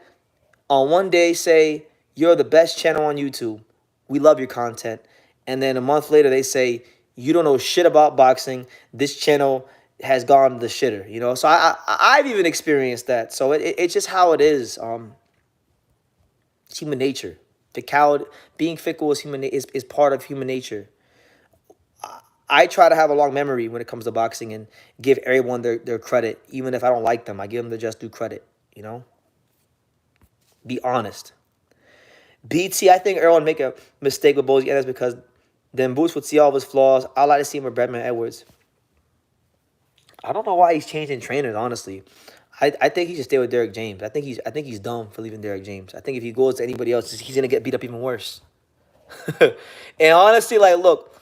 [SPEAKER 1] on one day say, you're the best channel on YouTube. We love your content. And then a month later, they say, you don't know shit about boxing. This channel has gone to the shitter, So I've even experienced that. So it's just how it is. It's human nature. Being fickle is part of human nature. I try to have a long memory when it comes to boxing and give everyone their credit. Even if I don't like them, I give them the just due credit, Be honest. BT, I think Earl would make a mistake with Bozy Ennis because then Boots would see all of his flaws. I like to see him with Bradman Edwards. I don't know why he's changing trainers, honestly. I think he should stay with Derek James. I think he's dumb for leaving Derek James. I think if he goes to anybody else, he's gonna get beat up even worse. And honestly, like, look,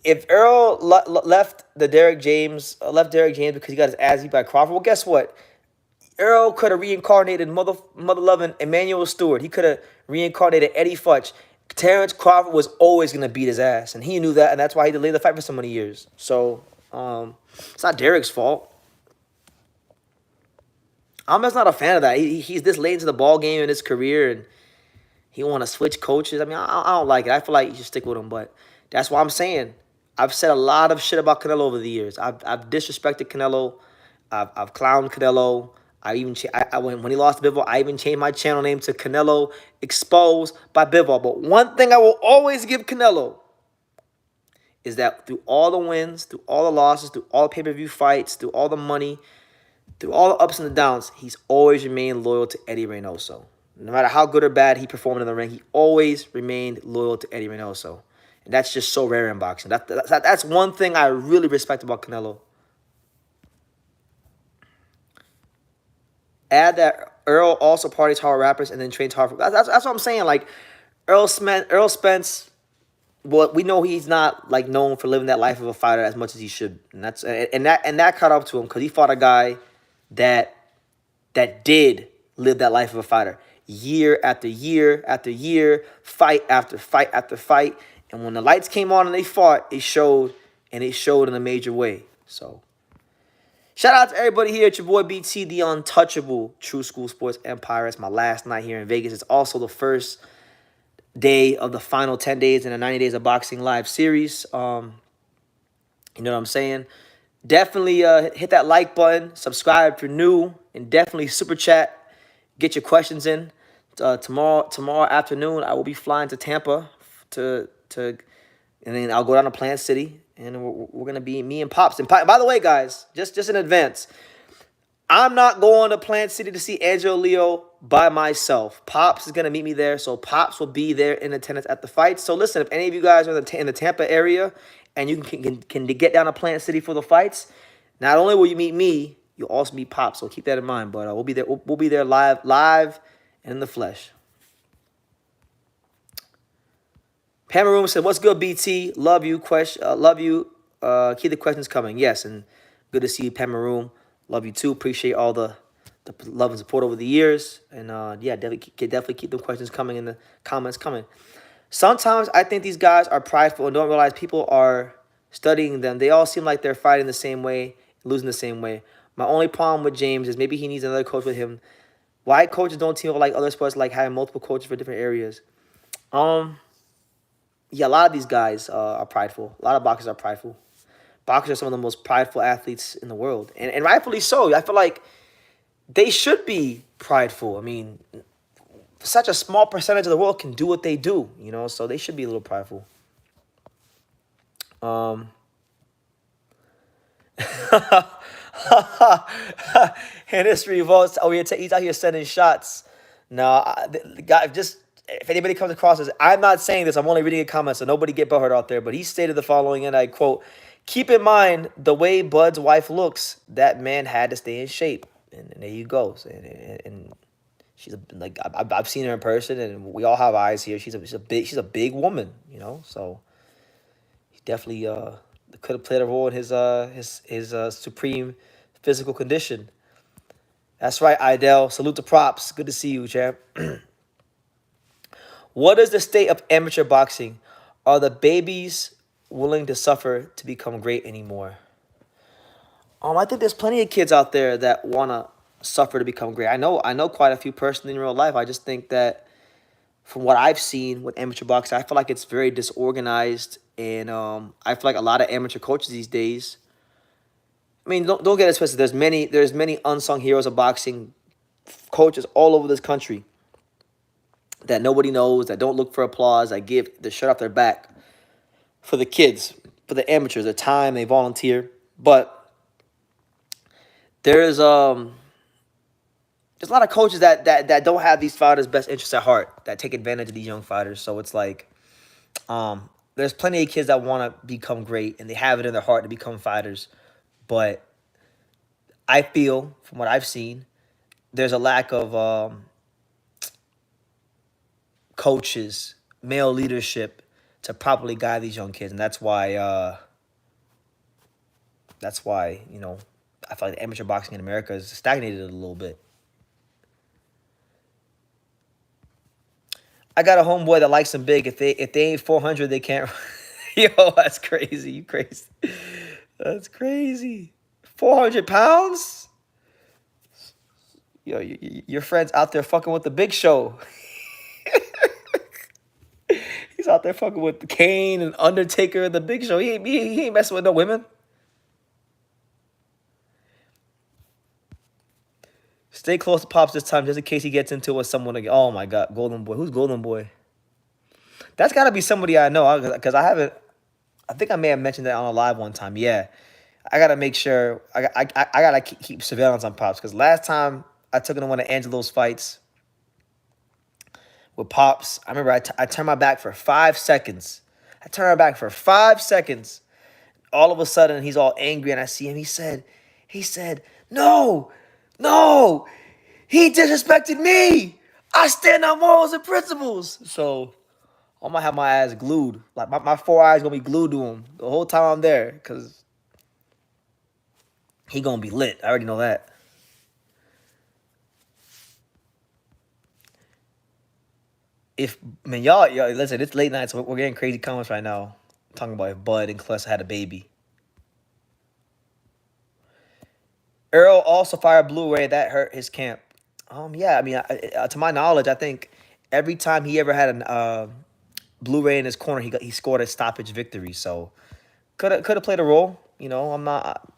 [SPEAKER 1] if Earl left Derek James because he got his ass beat by Crawford, well, guess what? Earl could have reincarnated mother-loving Emmanuel Stewart. He could have reincarnated Eddie Futch. Terrence Crawford was always going to beat his ass, and he knew that, and that's why he delayed the fight for so many years. So, it's not Derek's fault. I'm just not a fan of that. He's this late into the ball game in his career, and he want to switch coaches. I mean, I don't like it. I feel like you should stick with him, but that's what I'm saying. I've said a lot of shit about Canelo over the years. I've disrespected Canelo. I've clowned Canelo. When he lost to Bivol, I even changed my channel name to Canelo Exposed by Bivol. But one thing I will always give Canelo is that through all the wins, through all the losses, through all the pay-per-view fights, through all the money, through all the ups and the downs, he's always remained loyal to Eddie Reynoso. No matter how good or bad he performed in the ring, he always remained loyal to Eddie Reynoso. And that's just so rare in boxing. That's one thing I really respect about Canelo. Add that Earl also parties hard rappers and then trains hard. That's what I'm saying. Like, Earl Spence well, we know he's not like known for living that life of a fighter as much as he should, and that caught up to him because he fought a guy that did live that life of a fighter year after year after year, fight after fight after fight. And when the lights came on and they fought, it showed, and it showed in a major way. So, shout out to everybody here. It's your boy BT, the untouchable True School Sports Empire. It's my last night here in Vegas. It's also the first day of the final 10 days in the 90 Days of Boxing live series. You know what I'm saying? Definitely hit that like button, subscribe if you're new, and definitely super chat. Get your questions in. Tomorrow afternoon, I will be flying to Tampa and then I'll go down to Plant City, and we're gonna be me and Pops. And by the way, guys, just in advance, I'm not going to Plant City to see Angelo Leo by myself. Pops is going to meet me there, so Pops will be there in attendance at the fight. So listen, if any of you guys are in the Tampa area and you can get down to Plant City for the fights, not only will you meet me, you'll also meet Pops, so keep that in mind. But we'll be there. We'll be there live and in the flesh. Pamaroon said, "What's good, BT? Love you. Love you. Keep the questions coming." Yes, and good to see you, Pamaroon. Love you too. Appreciate all the love and support over the years. And yeah, definitely keep the questions coming and the comments coming. Sometimes I think these guys are prideful and don't realize people are studying them. They all seem like they're fighting the same way, losing the same way. My only problem with James is maybe he needs another coach with him. Why coaches don't team up like other sports, like having multiple coaches for different areas? Yeah, a lot of these guys are prideful. A lot of boxers are prideful. Boxers are some of the most prideful athletes in the world. And rightfully so. I feel like they should be prideful. I mean, such a small percentage of the world can do what they do, you know, so they should be a little prideful. And this revolts. Oh, he's out here sending shots. No, the guy just, if anybody comes across this, I'm not saying this. I'm only reading a comment, so nobody get butthurt out there. But he stated the following, and I quote, "Keep in mind the way Bud's wife looks. That man had to stay in shape." And there you go. And she's like, I've seen her in person, and we all have eyes here. She's a big woman, you know. So he definitely could have played a role in his supreme physical condition. That's right, Idel. Salute the props. Good to see you, champ. What is the state of amateur boxing? Are the babies willing to suffer to become great anymore? I think there's plenty of kids out there that wanna suffer to become great. I know quite a few personally in real life. I just think that from what I've seen with amateur boxing, I feel like it's very disorganized, and I feel like a lot of amateur coaches these days. I mean, don't get it twisted. There's many unsung heroes of boxing, coaches all over this country that nobody knows, that don't look for applause, that give the shirt off their back for the kids, for the amateurs, their time, they volunteer. But there's a lot of coaches that don't have these fighters' best interests at heart, that take advantage of these young fighters. So it's like, there's plenty of kids that want to become great and they have it in their heart to become fighters. But I feel, from what I've seen, there's a lack of coaches, male leadership to properly guide these young kids. And that's why, you know, I feel like amateur boxing in America is stagnated a little bit. I got a homeboy that likes them big. If they ain't 400, they can't. Yo, that's crazy. You crazy. That's crazy. 400 pounds? Yo, your friend's out there fucking with the Big Show. He's out there fucking with Kane and Undertaker and the Big Show. He ain't messing with no women. Stay close to Pops this time just in case he gets into it with someone again. Oh, my God. Golden Boy. Who's Golden Boy? That's got to be somebody I know, because I haven't. I think I may have mentioned that on a live one time. Yeah. I got to make sure. I got to keep surveillance on Pops, because last time I took him to one of Angelo's fights with Pops, I remember I turned my back for 5 seconds. I turned my back for 5 seconds. All of a sudden, he's all angry, and I see him. He said, no, he disrespected me. I stand on morals and principles. So I might have my eyes glued. Like my four eyes gonna be glued to him the whole time I'm there, cause he gonna be lit. I already know that. If man, y'all listen, it's late night, so we're getting crazy comments right now. Talking about if Bud and Kless had a baby. Earl also fired Blu-ray that hurt his camp. Yeah, I mean, to my knowledge, I think every time he ever had an Blu-ray in his corner, he scored a stoppage victory. So could have played a role. You know, I'm not.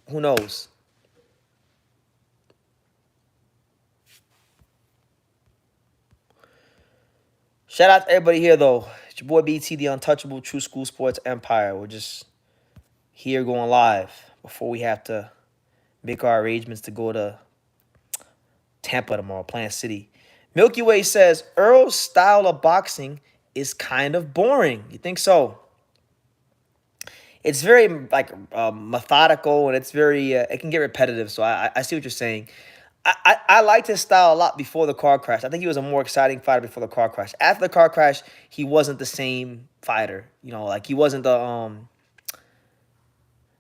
[SPEAKER 1] Who knows? Shout out to everybody here though. It's your boy BT, the untouchable True School Sports Empire. We're just here going live before we have to make our arrangements to go to Tampa tomorrow, Plant City. Milky Way says Earl's style of boxing is kind of boring. You think so? It's very like methodical, and it's very it can get repetitive. So I see what you're saying. I liked his style a lot before the car crash. I think he was a more exciting fighter before the car crash. After the car crash, he wasn't the same fighter. You know, like he wasn't the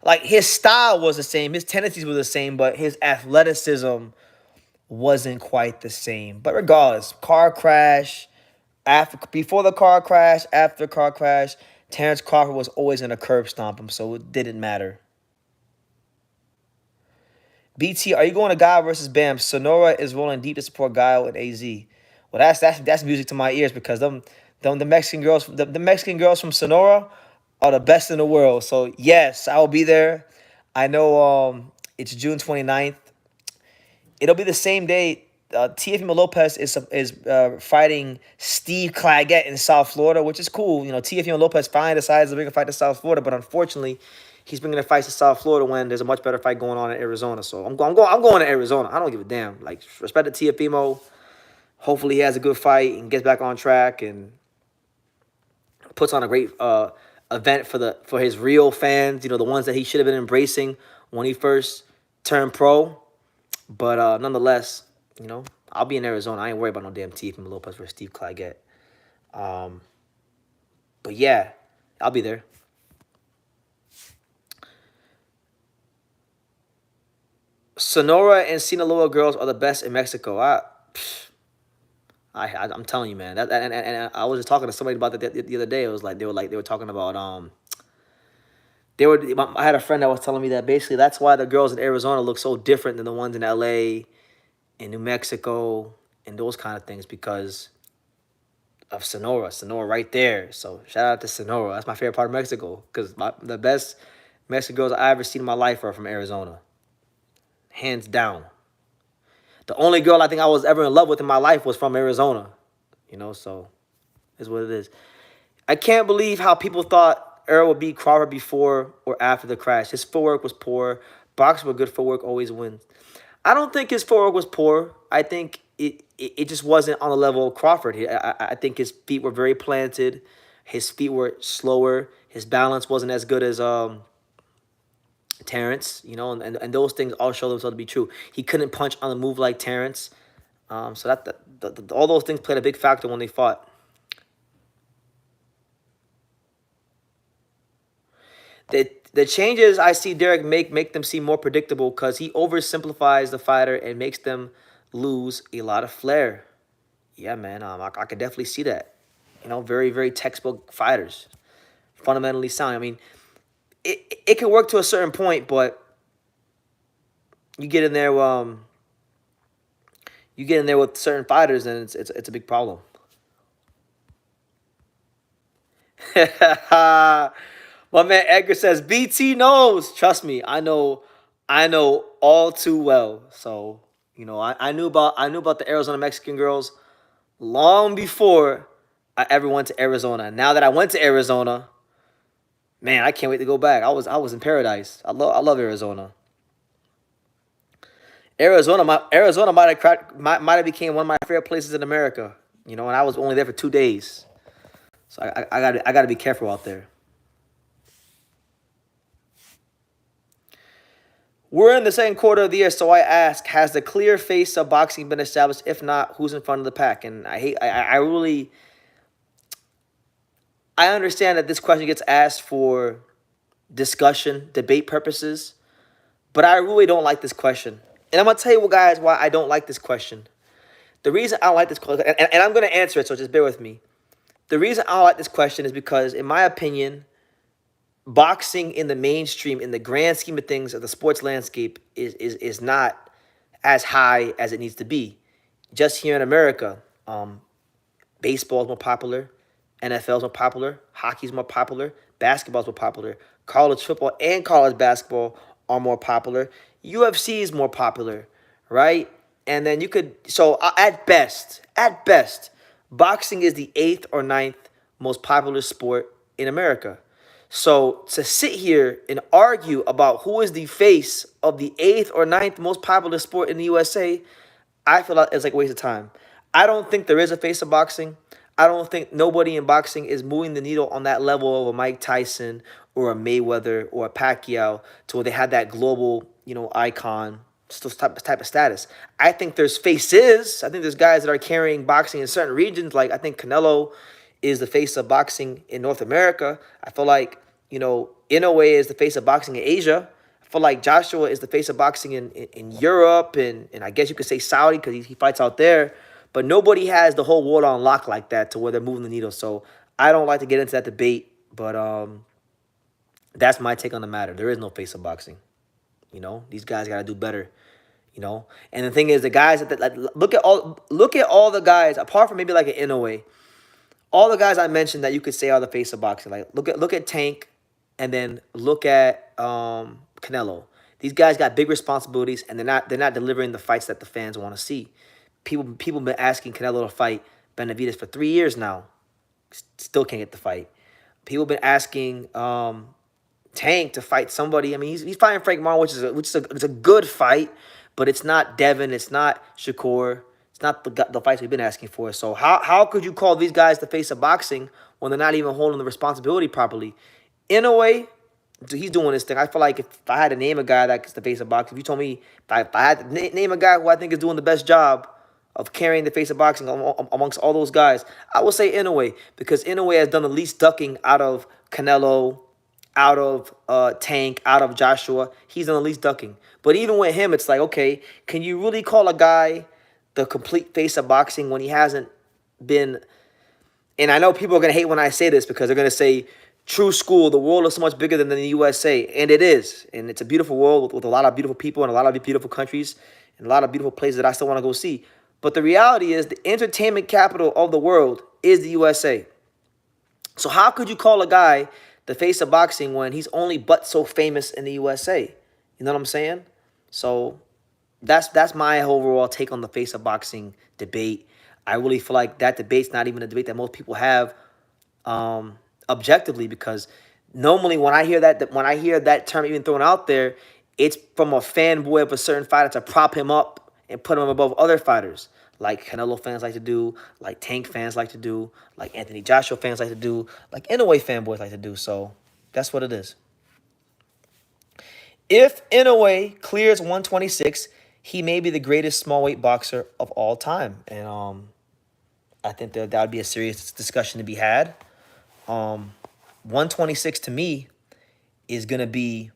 [SPEAKER 1] like his style was the same, his tendencies were the same, but his athleticism wasn't quite the same. But regardless, car crash, before the car crash, after the car crash, Terrence Crawford was always going to curb stomp him, so it didn't matter. BT, are you going to Guile versus Bam? Sonora is rolling deep to support Guile and AZ. Well, that's music to my ears because the Mexican girls the Mexican girls from Sonora are the best in the world. So yes, I will be there. I know it's June 29th. It'll be the same day. Teofimo Lopez is fighting Steve Claggett in South Florida, which is cool. You know, Teofimo Lopez finally decides to bring a fight to South Florida, but unfortunately, he's bringing the fights to South Florida when there's a much better fight going on in Arizona. So I'm going to Arizona. I don't give a damn. Like, respect to Teofimo. Hopefully, he has a good fight and gets back on track and puts on a great event for his real fans. You know, the ones that he should have been embracing when he first turned pro. But nonetheless, you know, I'll be in Arizona. I ain't worried about no damn Teofimo Lopez versus Steve Claggett. But yeah, I'll be there. Sonora and Sinaloa girls are the best in Mexico. I'm telling you, man. And I was just talking to somebody about that the other day. It was like they were talking about I had a friend that was telling me that basically that's why the girls in Arizona look so different than the ones in LA, in New Mexico, and those kind of things because of Sonora right there. So shout out to Sonora. That's my favorite part of Mexico because the best Mexican girls I ever seen in my life are from Arizona, hands down. The only girl I think I was ever in love with in my life was from Arizona, you know. So is what it is. I can't believe how people thought Earl would beat Crawford before or after the crash. His footwork was poor. Boxers with good footwork always wins. I don't think his footwork was poor. I think it just wasn't on the level of Crawford. I think his feet were very planted. His feet were slower. His balance wasn't as good as Terrence, you know, and those things all show themselves to be true. He couldn't punch on the move like Terrence. So all those things played a big factor when they fought. The changes I see Derek make them seem more predictable because he oversimplifies the fighter and makes them lose a lot of flair. Yeah, man, I could definitely see that. You know, very, very textbook fighters. Fundamentally sound. I mean, it can work to a certain point, but you get in there with certain fighters and it's a big problem. My man Edgar says BT knows. Trust me, I know all too well. So, you know, I knew about the Arizona Mexican girls long before I ever went to Arizona. Now that I went to Arizona, man, I can't wait to go back. I was in paradise. I love Arizona. Arizona might have became one of my favorite places in America. You know, and I was only there for 2 days. So I gotta be careful out there. We're in the second quarter of the year, so I ask: has the clear face of boxing been established? If not, who's in front of the pack? And I really, I understand that this question gets asked for discussion, debate purposes, but I really don't like this question. And I'm gonna tell you, guys, why I don't like this question. The reason I don't like this question, and I'm gonna answer it, so just bear with me. The reason I don't like this question is because, in my opinion, boxing in the mainstream, in the grand scheme of things of the sports landscape, is not as high as it needs to be. Just here in America, baseball is more popular, NFL is more popular, hockey is more popular, basketball is more popular, college football and college basketball are more popular, UFC is more popular, right? And then you could, so at best, boxing is the eighth or ninth most popular sport in America. So to sit here and argue about who is the face of the eighth or ninth most popular sport in the USA, I feel like it's like a waste of time. I don't think there is a face of boxing. I don't think nobody in boxing is moving the needle on that level of a Mike Tyson or a Mayweather or a Pacquiao to where they have that global, icon type of status. I think there's faces. I think there's guys that are carrying boxing in certain regions. Like I think Canelo is the face of boxing in North America. I feel like, Inoue is the face of boxing in Asia. I feel like Joshua is the face of boxing in Europe and I guess you could say Saudi because he fights out there. But nobody has the whole world on lock like that to where they're moving the needle. So I don't like to get into that debate, but that's my take on the matter. There is no face of boxing. These guys got to do better. And the thing is, the guys look at all the guys apart from maybe like an Inoue, all the guys I mentioned that you could say are the face of boxing. Like look at Tank, and then look at Canelo. These guys got big responsibilities, and they're not delivering the fights that the fans want to see. People been asking Canelo to fight Benavidez for 3 years now. Still can't get the fight. People been asking Tank to fight somebody. I mean, he's fighting Frank Marlon, which is a good fight, but it's not Devin, it's not Shakur, it's not the fights we've been asking for. So how could you call these guys the face of boxing when they're not even holding the responsibility properly? In a way, he's doing this thing. I feel like if I had to name a guy that's the face of boxing, if you told me if I had to name a guy who I think is doing the best job of carrying the face of boxing amongst all those guys, I would say Inoue, because Inoue has done the least ducking out of Canelo, out of Tank, out of Joshua. He's done the least ducking. But even with him, it's like, okay, can you really call a guy the complete face of boxing when he hasn't been? And I know people are going to hate when I say this because they're going to say, true school, the world is so much bigger than the USA. And it is. And it's a beautiful world with a lot of beautiful people and a lot of beautiful countries and a lot of beautiful places that I still want to go see. But the reality is the entertainment capital of the world is the USA. So how could you call a guy the face of boxing when he's only but so famous in the USA? You know what I'm saying? So that's my overall take on the face of boxing debate. I really feel like that debate's not even a debate that most people have objectively, because normally when I hear that term even thrown out there, it's from a fanboy of a certain fighter to prop him up and put him above other fighters, like Canelo fans like to do, like Tank fans like to do, like Anthony Joshua fans like to do, like Inoue fanboys like to do. So that's what it is. If Inoue clears 126, he may be the greatest smallweight boxer of all time. And I think that would be a serious discussion to be had. 126 to me is going to be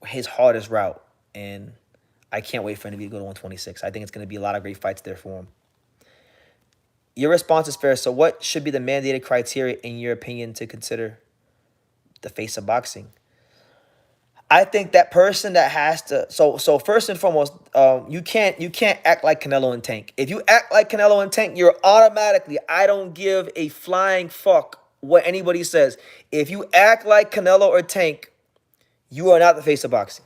[SPEAKER 1] his hardest route. And I can't wait for him to go to 126. I think it's going to be a lot of great fights there for him. Your response is fair. So what should be the mandated criteria, in your opinion, to consider the face of boxing? I think that person that has to, so first and foremost, you can't act like Canelo and Tank. If you act like Canelo and Tank, you're automatically, I don't give a flying fuck what anybody says. If you act like Canelo or Tank, you are not the face of boxing.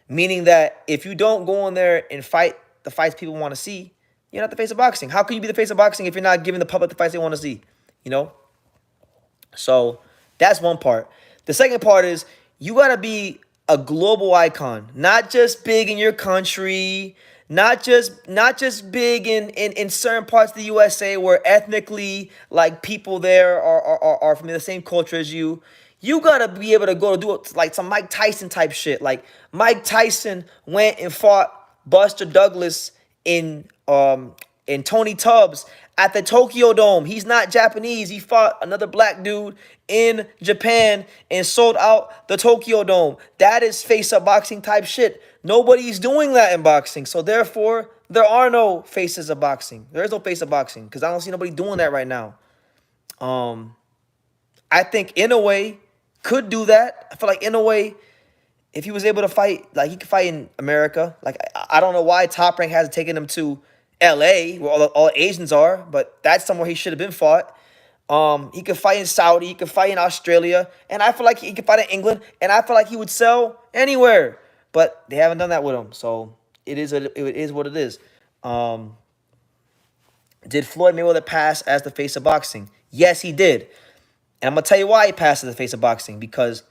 [SPEAKER 1] Meaning that if you don't go in there and fight the fights people want to see, you're not the face of boxing. How can you be the face of boxing if you're not giving the public the fights they want to see? So that's one part. The second part is you got to be a global icon, not just big in your country, not just big in certain parts of the USA where ethnically, like, people there are from the same culture as you. You gotta be able to go to do like some Mike Tyson type shit. Like Mike Tyson went and fought Buster Douglas in And Tony Tubbs at the Tokyo Dome. He's not Japanese. He fought another black dude in Japan and sold out the Tokyo Dome. That is face-up boxing type shit. Nobody's doing that in boxing. So therefore, there are no faces of boxing. There is no face of boxing because I don't see nobody doing that right now. I think Inoue could do that. I feel like Inoue, if he was able to fight, like he could fight in America. Like I don't know why Top Rank hasn't taken him to LA where all the Asians are, but that's somewhere he should have been fought. He could fight in Saudi, he could fight in Australia, and I feel like he could fight in England, and I feel like he would sell anywhere. But they haven't done that with him, so it is what it is. Did Floyd Mayweather pass as the face of boxing? Yes, he did. And I'm going to tell you why he passed as the face of boxing. Because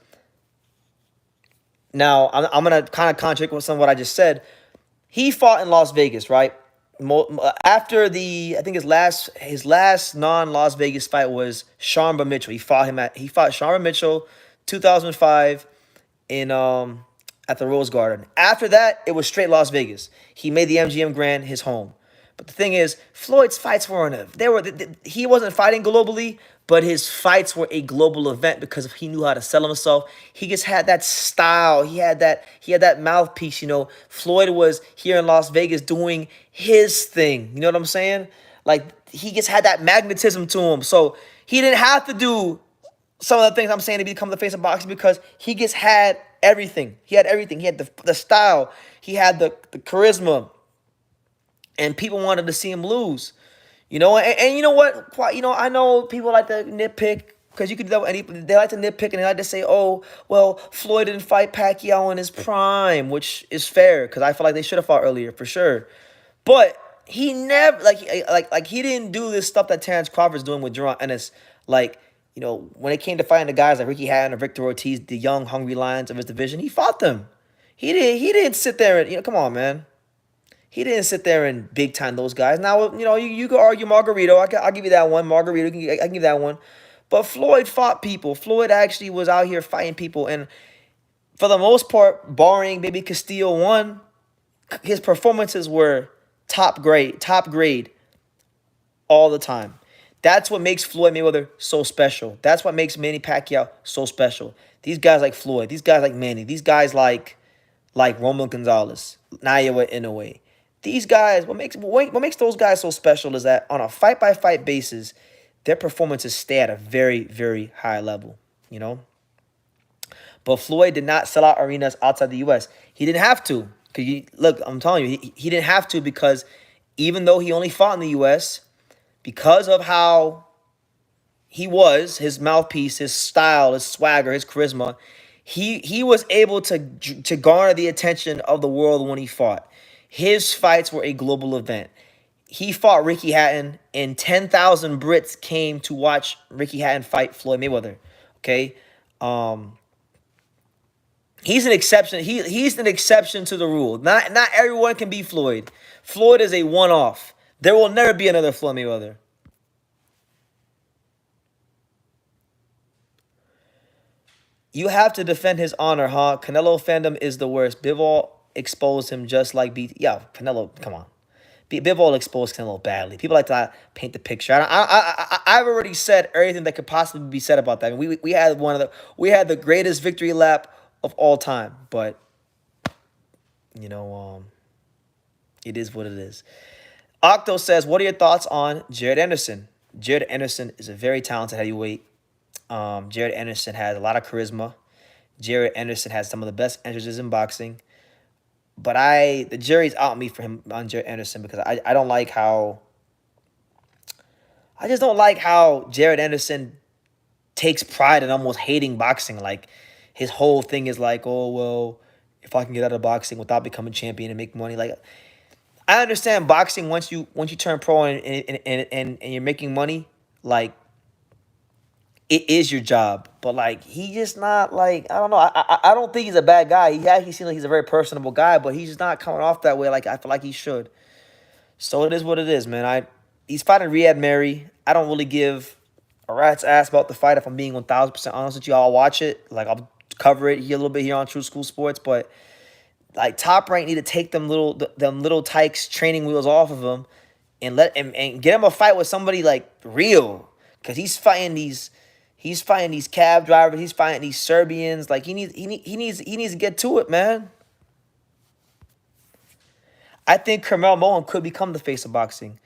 [SPEAKER 1] now I'm going to kind of contradict with some of what I just said. He fought in Las Vegas, right? After I think his last non-Las Vegas fight was Sharmba Mitchell. He fought Sharmba Mitchell 2005 in at the Rose Garden. After that, it was straight Las Vegas. He made the MGM Grand his home. But the thing is, Floyd's fights he wasn't fighting globally, but his fights were a global event because he knew how to sell himself. He just had that style. He had that mouthpiece, you know. Floyd was here in Las Vegas doing his thing. You know what I'm saying? Like, he just had that magnetism to him. So he didn't have to do some of the things I'm saying to become the face of boxing because he just had everything. He had everything. He had the style. He had the charisma. And people wanted to see him lose. You know, and you know what? You know, I know people like to nitpick because you could do that with any. They like to nitpick and they like to say, "Oh, well, Floyd didn't fight Pacquiao in his prime," which is fair because I feel like they should have fought earlier for sure. But he never like he didn't do this stuff that Terrence Crawford's doing with Jaron Ennis. Like, you know, when it came to fighting the guys like Ricky Hatton or Victor Ortiz, the young, hungry lions of his division, he fought them. He didn't sit there and, you know, come on, man. He didn't sit there and big time those guys. Now, you know, you could argue Margarito. I'll give you that one. Margarito, I can give that one. But Floyd fought people. Floyd actually was out here fighting people. And for the most part, barring maybe Castillo won, his performances were top grade all the time. That's what makes Floyd Mayweather so special. That's what makes Manny Pacquiao so special. These guys like Floyd, these guys like Manny, these guys like Roman Gonzalez, Naoya Inoue. These guys, what makes those guys so special is that on a fight-by-fight basis, their performances stay at a very, very high level, you know? But Floyd did not sell out arenas outside the U.S. He didn't have to. Look, I'm telling you, he didn't have to because even though he only fought in the U.S., because of how he was, his mouthpiece, his style, his swagger, his charisma, he was able to garner the attention of the world when he fought. His fights were a global event. He fought Ricky Hatton, and 10,000 Brits came to watch Ricky Hatton fight Floyd Mayweather. Okay, he's an exception. He's an exception to the rule. Not everyone can be Floyd. Floyd is a one-off. There will never be another Floyd Mayweather. You have to defend his honor, huh? Canelo fandom is the worst. Bivol exposed him just like Yeah, Canelo, come on. Bivol exposed Canelo badly. People like to paint the picture. I've already said everything that could possibly be said about that. I mean, we had the greatest victory lap of all time, but you know, it is what it is. Octo says, "What are your thoughts on Jared Anderson?" Jared Anderson is a very talented heavyweight. Jared Anderson has a lot of charisma. Jared Anderson has some of the best entrances in boxing. But the jury's out on me for him on Jared Anderson because I don't like how... I just don't like how Jared Anderson takes pride in almost hating boxing. Like, his whole thing is like, oh, well, if I can get out of boxing without becoming champion and make money. Like, I understand boxing once you turn pro and you're making money, like, it is your job. But, like, he just not, like, I don't know. I don't think he's a bad guy. He actually seems like he's a very personable guy, but he's just not coming off that way like I feel like he should. So it is what it is, man. He's fighting Riyad Mary. I don't really give a rat's ass about the fight if I'm being 1,000% honest with you. I'll watch it. Like, I'll cover it here a little bit here on True School Sports, but like Top Rank need to take them little tykes training wheels off of him and get him a fight with somebody like real, because he's fighting these cab drivers, he's fighting these Serbians. Like he needs to get to it, man. I think Carmel Moen could become the face of boxing.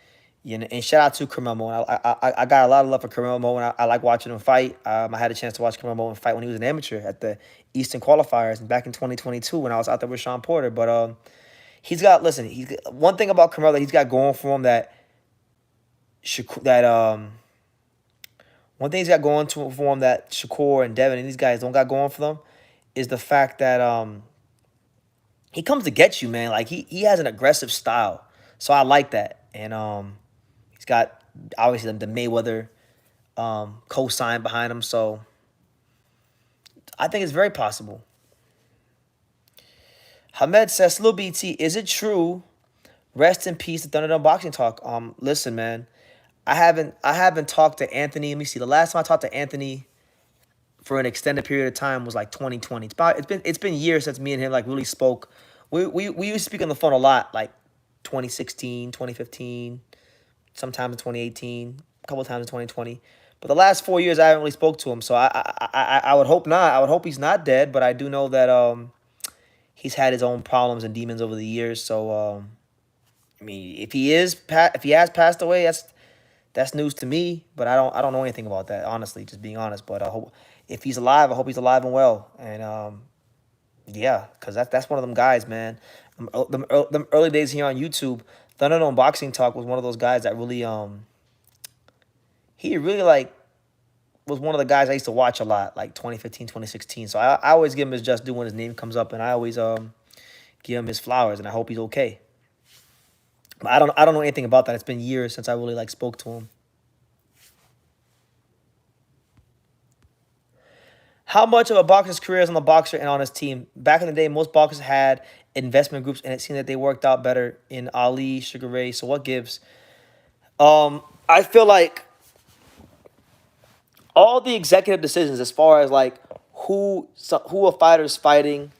[SPEAKER 1] You know, and shout out to Carmel Moen. I got a lot of love for Carmel Moen. I like watching him fight. I had a chance to watch Carmel Moen fight when he was an amateur at the Eastern Qualifiers back in 2022 when I was out there with Sean Porter. But he's got one thing about Carmel that he's got going for him one thing he's got going for him that Shakur and Devin and these guys don't got going for them is the fact that he comes to get you, man. Like he has an aggressive style, so I like that. And he's got obviously the Mayweather co-sign behind him, so I think it's very possible. Hamed says, "Lil BT, is it true? Rest in peace, the Thunderdome Boxing Talk." Listen, man, I haven't talked to Anthony. Let me see. The last time I talked to Anthony for an extended period of time was like 2020. It's been years since me and him like really spoke. We used to speak on the phone a lot, like 2016, 2015, sometimes in 2018, a couple of times in 2020. But the last 4 years, I haven't really spoke to him. So I would hope not. I would hope he's not dead. But I do know that he's had his own problems and demons over the years. So I mean, if he has passed away, that's news to me. But I don't know anything about that, honestly. Just being honest. But I hope if he's alive, I hope he's alive and well. And yeah, because that's one of them guys, man. Them early days here on YouTube, Thunderdome Boxing Talk was one of those guys that really he really like was one of the guys I used to watch a lot, like 2015, 2016. So I always give him his just due when his name comes up, and I always give him his flowers, and I hope he's okay. But I don't know anything about that. It's been years since I really like spoke to him. How much of a boxer's career is on the boxer and on his team? Back in the day, most boxers had investment groups, and it seemed that they worked out better in Ali, Sugar Ray. So what gives? I feel like all the executive decisions as far as like who a fighter's fighting,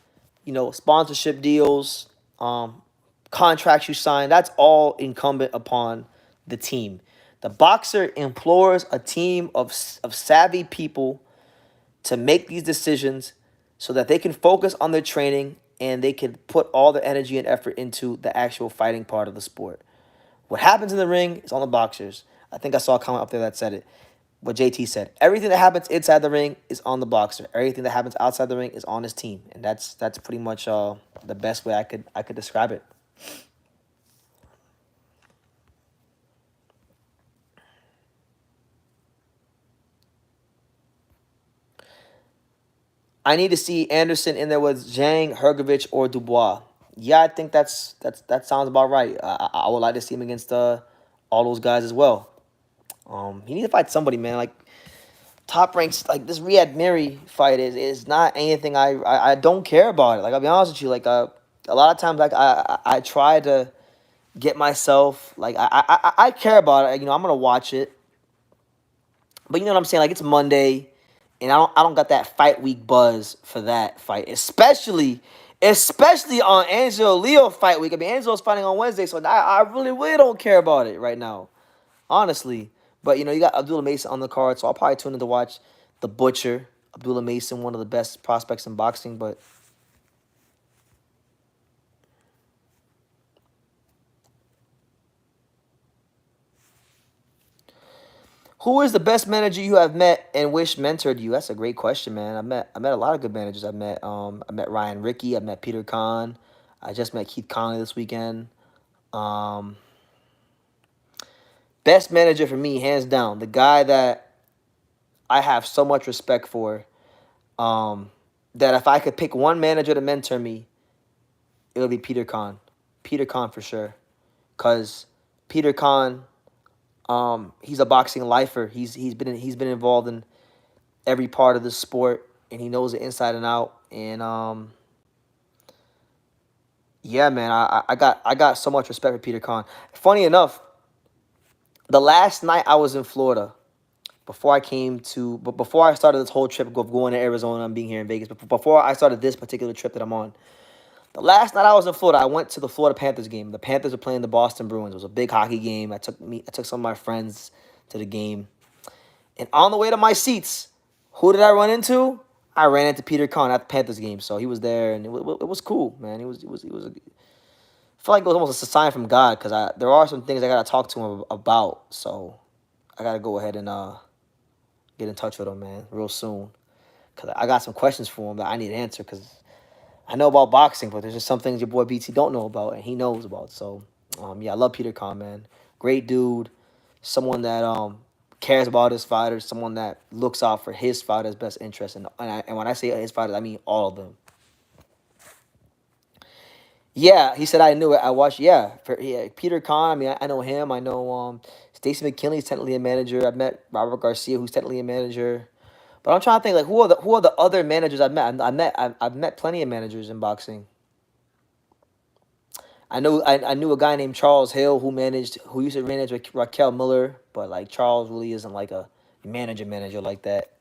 [SPEAKER 1] you know, sponsorship deals, contracts you sign, that's all incumbent upon the team. The boxer implores a team of savvy people to make these decisions so that they can focus on their training and they can put all their energy and effort into the actual fighting part of the sport. What happens in the ring is on the boxers. I think I saw a comment up there that said it. What JT said. Everything that happens inside the ring is on the boxer. Everything that happens outside the ring is on his team. And that's pretty much the best way I could describe it. I need to see Anderson in there with Zhang, Hergovich, or Dubois. Yeah, I think that sounds about right. I would like to see him against all those guys as well. He needs to fight somebody, man. Like top ranks, like this Riyad Miri fight is not anything I don't care about it. Like I'll be honest with you, like a lot of times like I try to get myself like I care about it. You know, I'm gonna watch it, but you know what I'm saying. Like it's Monday. And I don't got that fight week buzz for that fight, especially on Angelo Leo fight week. I mean, Angelo's fighting on Wednesday, so I really don't care about it right now, honestly. But you know, you got Abdullah Mason on the card, so I'll probably tune in to watch the Butcher. Abdullah Mason, one of the best prospects in boxing, but who is the best manager you have met and wish mentored you? That's a great question, man. I met a lot of good managers. I met Ryan Rickey. I met Peter Kahn. I just met Keith Conley this weekend. Best manager for me, hands down, the guy that I have so much respect for. That if I could pick one manager to mentor me, it would be Peter Kahn. Peter Kahn for sure, cause Peter Kahn. He's a boxing lifer. He's been involved in every part of the sport, and he knows it inside and out. And yeah, man, I got so much respect for Peter Kahn. Funny enough, the last night I was in Florida, before I started this whole trip of going to Arizona and being here in Vegas, but before I started this particular trip that I'm on, The last night I was in Florida, I went to the Florida Panthers game. The Panthers were playing the Boston Bruins. It was a big hockey game. I took some of my friends to the game. And on the way to my seats, who did I run into? I ran into Peter Kahn at the Panthers game. So he was there, and it was cool, man. I feel like it was almost a sign from God, because there are some things I gotta talk to him about. So I gotta go ahead and get in touch with him, man, real soon. Because I got some questions for him that I need to answer, because I know about boxing, but there's just some things your boy BT don't know about, and he knows about. So, yeah, I love Peter Kahn, man. Great dude. Someone that cares about his fighters. Someone that looks out for his fighters' best interest. And when I say his fighters, I mean all of them. Yeah, he said I knew it. I watched. Yeah, Peter Kahn. I mean, I know him. I know Stacey McKinley's technically a manager. I've met Robert Garcia, who's technically a manager. But I'm trying to think, like, who are the other managers I've met? I've met plenty of managers in boxing. I knew a guy named Charles Hill who used to manage Raquel Miller, but like Charles really isn't like a manager like that.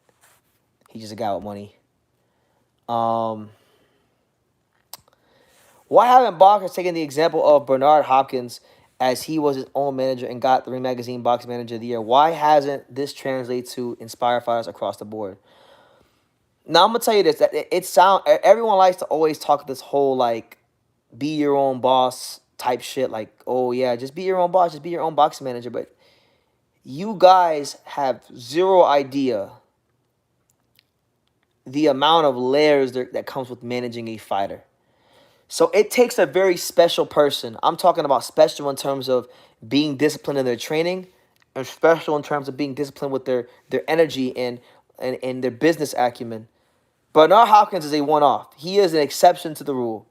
[SPEAKER 1] He's just a guy with money. Why haven't boxers taken the example of Bernard Hopkins, as he was his own manager and got the Ring Magazine Boxing Manager of the Year? Why hasn't this translated to inspire fighters across the board? Now I'm gonna tell you this: that everyone likes to always talk this whole like be your own boss type shit. Like, oh yeah, just be your own boss, just be your own boxing manager. But you guys have zero idea the amount of layers that comes with managing a fighter. So it takes a very special person. I'm talking about special in terms of being disciplined in their training, and special in terms of being disciplined with their energy and their business acumen. Bernard Hopkins is a one-off. He is an exception to the rule.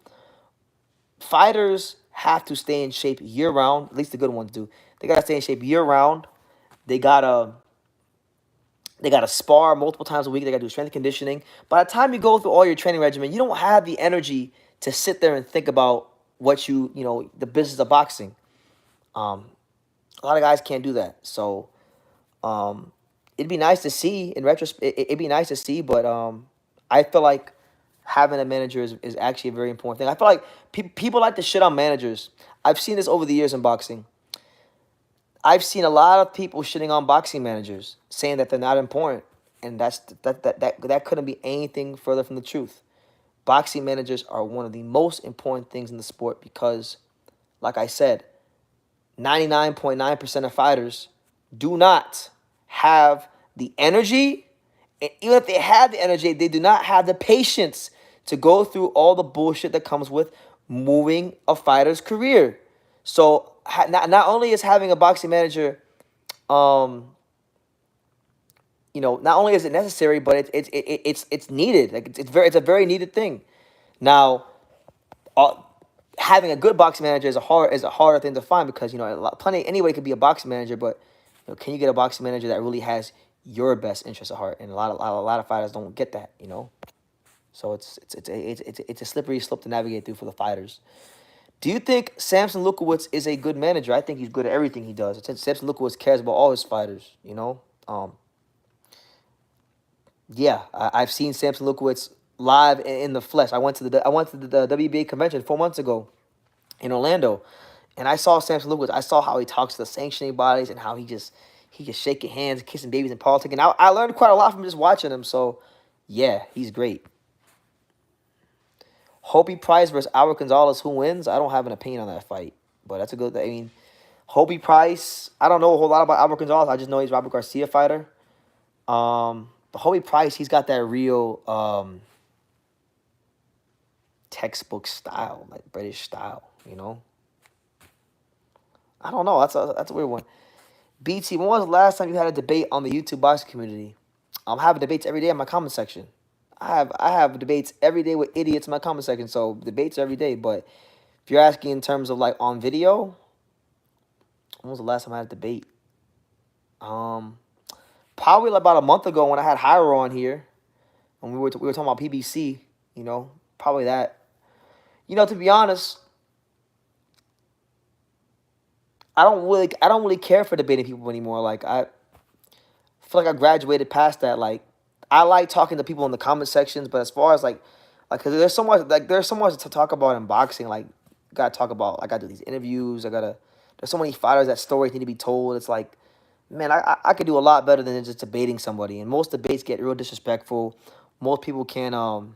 [SPEAKER 1] Fighters have to stay in shape year-round. At least the good ones do. They got to stay in shape year-round. They got to spar multiple times a week. They got to do strength and conditioning. By the time you go through all your training regimen, you don't have the energy to sit there and think about the business of boxing. A lot of guys can't do that. So it'd be nice to see in retrospect. It'd be nice to see, but I feel like having a manager is actually a very important thing. I feel like people like to shit on managers. I've seen this over the years in boxing. I've seen a lot of people shitting on boxing managers, saying that they're not important, and that couldn't be anything further from the truth. Boxing managers are one of the most important things in the sport because, like I said, 99.9% of fighters do not have the energy, and even if they have the energy, they do not have the patience to go through all the bullshit that comes with moving a fighter's career. So not only is having a boxing manager, not only is it necessary, but it's needed. Like it's a very needed thing. Now, having a good boxing manager is a harder thing to find because anybody could be a boxing manager, but can you get a boxing manager that really has your best interest at heart? And a lot of fighters don't get that. So it's a slippery slope to navigate through for the fighters. Do you think Sampson Lewkowicz is a good manager? I think he's good at everything he does. Sampson Lewkowicz cares about all his fighters. Yeah, I've seen Sampson Lewkowicz live in the flesh. I went to the WBA convention 4 months ago in Orlando, and I saw Sampson Lewkowicz. I saw how he talks to the sanctioning bodies and how he just shaking hands, kissing babies in politics. And I learned quite a lot from just watching him. So, yeah, he's great. Hobie Price versus Albert Gonzalez, who wins? I don't have an opinion on that fight, but that's a good. I mean, Hobie Price. I don't know a whole lot about Albert Gonzalez. I just know he's Robert Garcia fighter. But Hobie Price, he's got that real textbook style, like British style. I don't know. That's a weird one. BT, when was the last time you had a debate on the YouTube boxing community? I'm having debates every day in my comment section. I have debates every day with idiots in my comment section, so debates every day. But if you're asking in terms of like on video, when was the last time I had a debate? Probably about a month ago when I had Hyro on here, and we were talking about PBC. Probably that. To be honest, I don't really care for debating people anymore. Like I feel like I graduated past that. Like I like talking to people in the comment sections, but as far as like Like, cause there's so much to talk about in boxing. Like, gotta talk about. I gotta do these interviews. I gotta. There's so many fighters that stories need to be told. It's like, man, I could do a lot better than just debating somebody. And most debates get real disrespectful. Most people can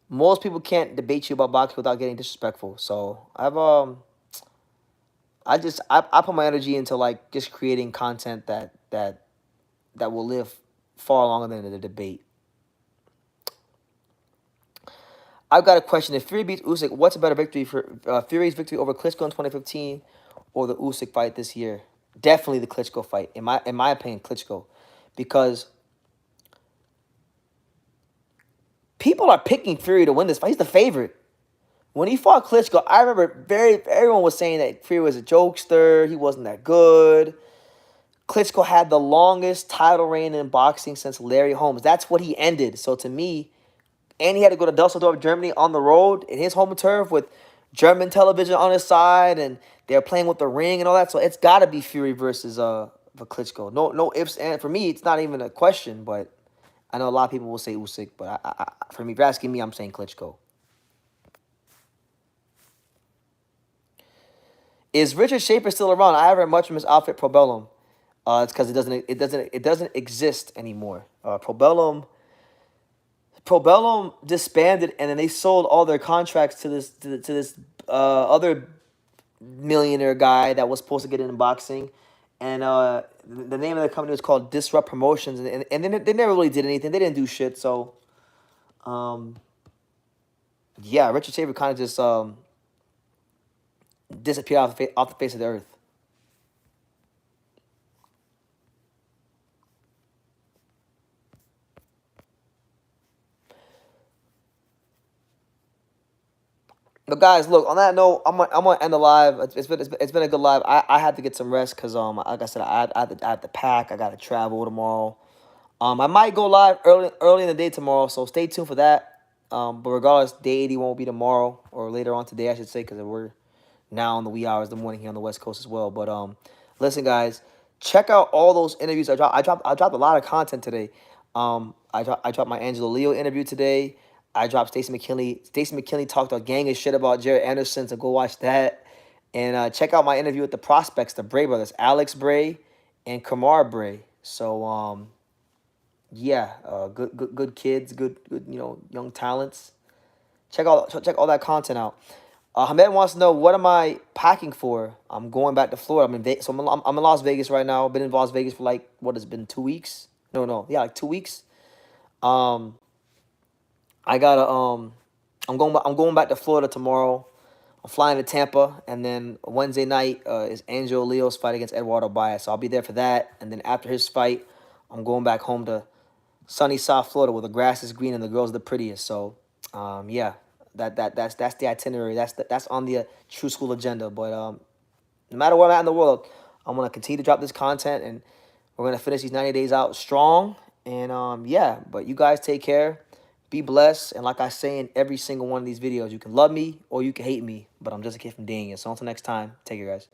[SPEAKER 1] most people can't debate you about boxing without getting disrespectful. So I put my energy into like just creating content that will live far longer than the debate. I've got a question. If Fury beats Usyk, what's a better victory for Fury's victory over Klitschko in 2015 or the Usyk fight this year? Definitely the Klitschko fight. In my opinion, Klitschko, because people are picking Fury to win this fight. He's the favorite. When he fought Klitschko, I remember everyone was saying that Fury was a jokester. He wasn't that good. Klitschko had the longest title reign in boxing since Larry Holmes. That's what he ended. So to me, and he had to go to Dusseldorf, Germany on the road in his home turf with German television on his side, and they're playing with the ring and all that. So it's got to be Fury versus Klitschko. No ifs, and for me, it's not even a question. But I know a lot of people will say Usyk, but for me, if you're asking me, I'm saying Klitschko. Is Richard Schaefer still around? I haven't heard much from his outfit Probellum. It's because it doesn't exist anymore. Probellum disbanded, and then they sold all their contracts to this other millionaire guy that was supposed to get into boxing, and the name of the company was called Disrupt Promotions, and they never really did anything. They didn't do shit. So, um, yeah, Richard Schaefer kind of just disappeared off the face of the earth. But guys, look. On that note, I'm gonna end the live. It's been a good live. I had to get some rest because like I said, I have to pack. I got to travel tomorrow. I might go live early in the day tomorrow, so stay tuned for that. But regardless, day 80 won't be tomorrow or later on today, I should say, because we're now in the wee hours of the morning here on the West Coast as well. But listen, guys, check out all those interviews I dropped. I dropped a lot of content today. I dropped my Angelo Leo interview today. I dropped Stacey McKinley. Stacey McKinley talked a gang of shit about Jared Anderson, so go watch that. And check out my interview with the prospects, the Bray brothers, Alex Bray and Kamar Bray. So yeah, good kids, good young talents. Check all that content out. Hamed wants to know, what am I packing for? I'm going back to Florida. I'm in Las Vegas right now. Been in Las Vegas for like what has been 2 weeks? No, yeah, like 2 weeks. Um, I gotta I'm going back to Florida tomorrow. I'm flying to Tampa, and then Wednesday night is Angel Leo's fight against Eduardo Baez. So I'll be there for that, and then after his fight, I'm going back home to sunny South Florida where the grass is green and the girls are the prettiest. So, yeah, that's the itinerary. That's on the True School agenda. But no matter where I'm at in the world, I'm gonna continue to drop this content, and we're gonna finish these 90 days out strong. And yeah, but you guys take care, be blessed, and like I say in every single one of these videos, you can love me or you can hate me, but I'm just a kid from Daniel. So until next time, take care, guys.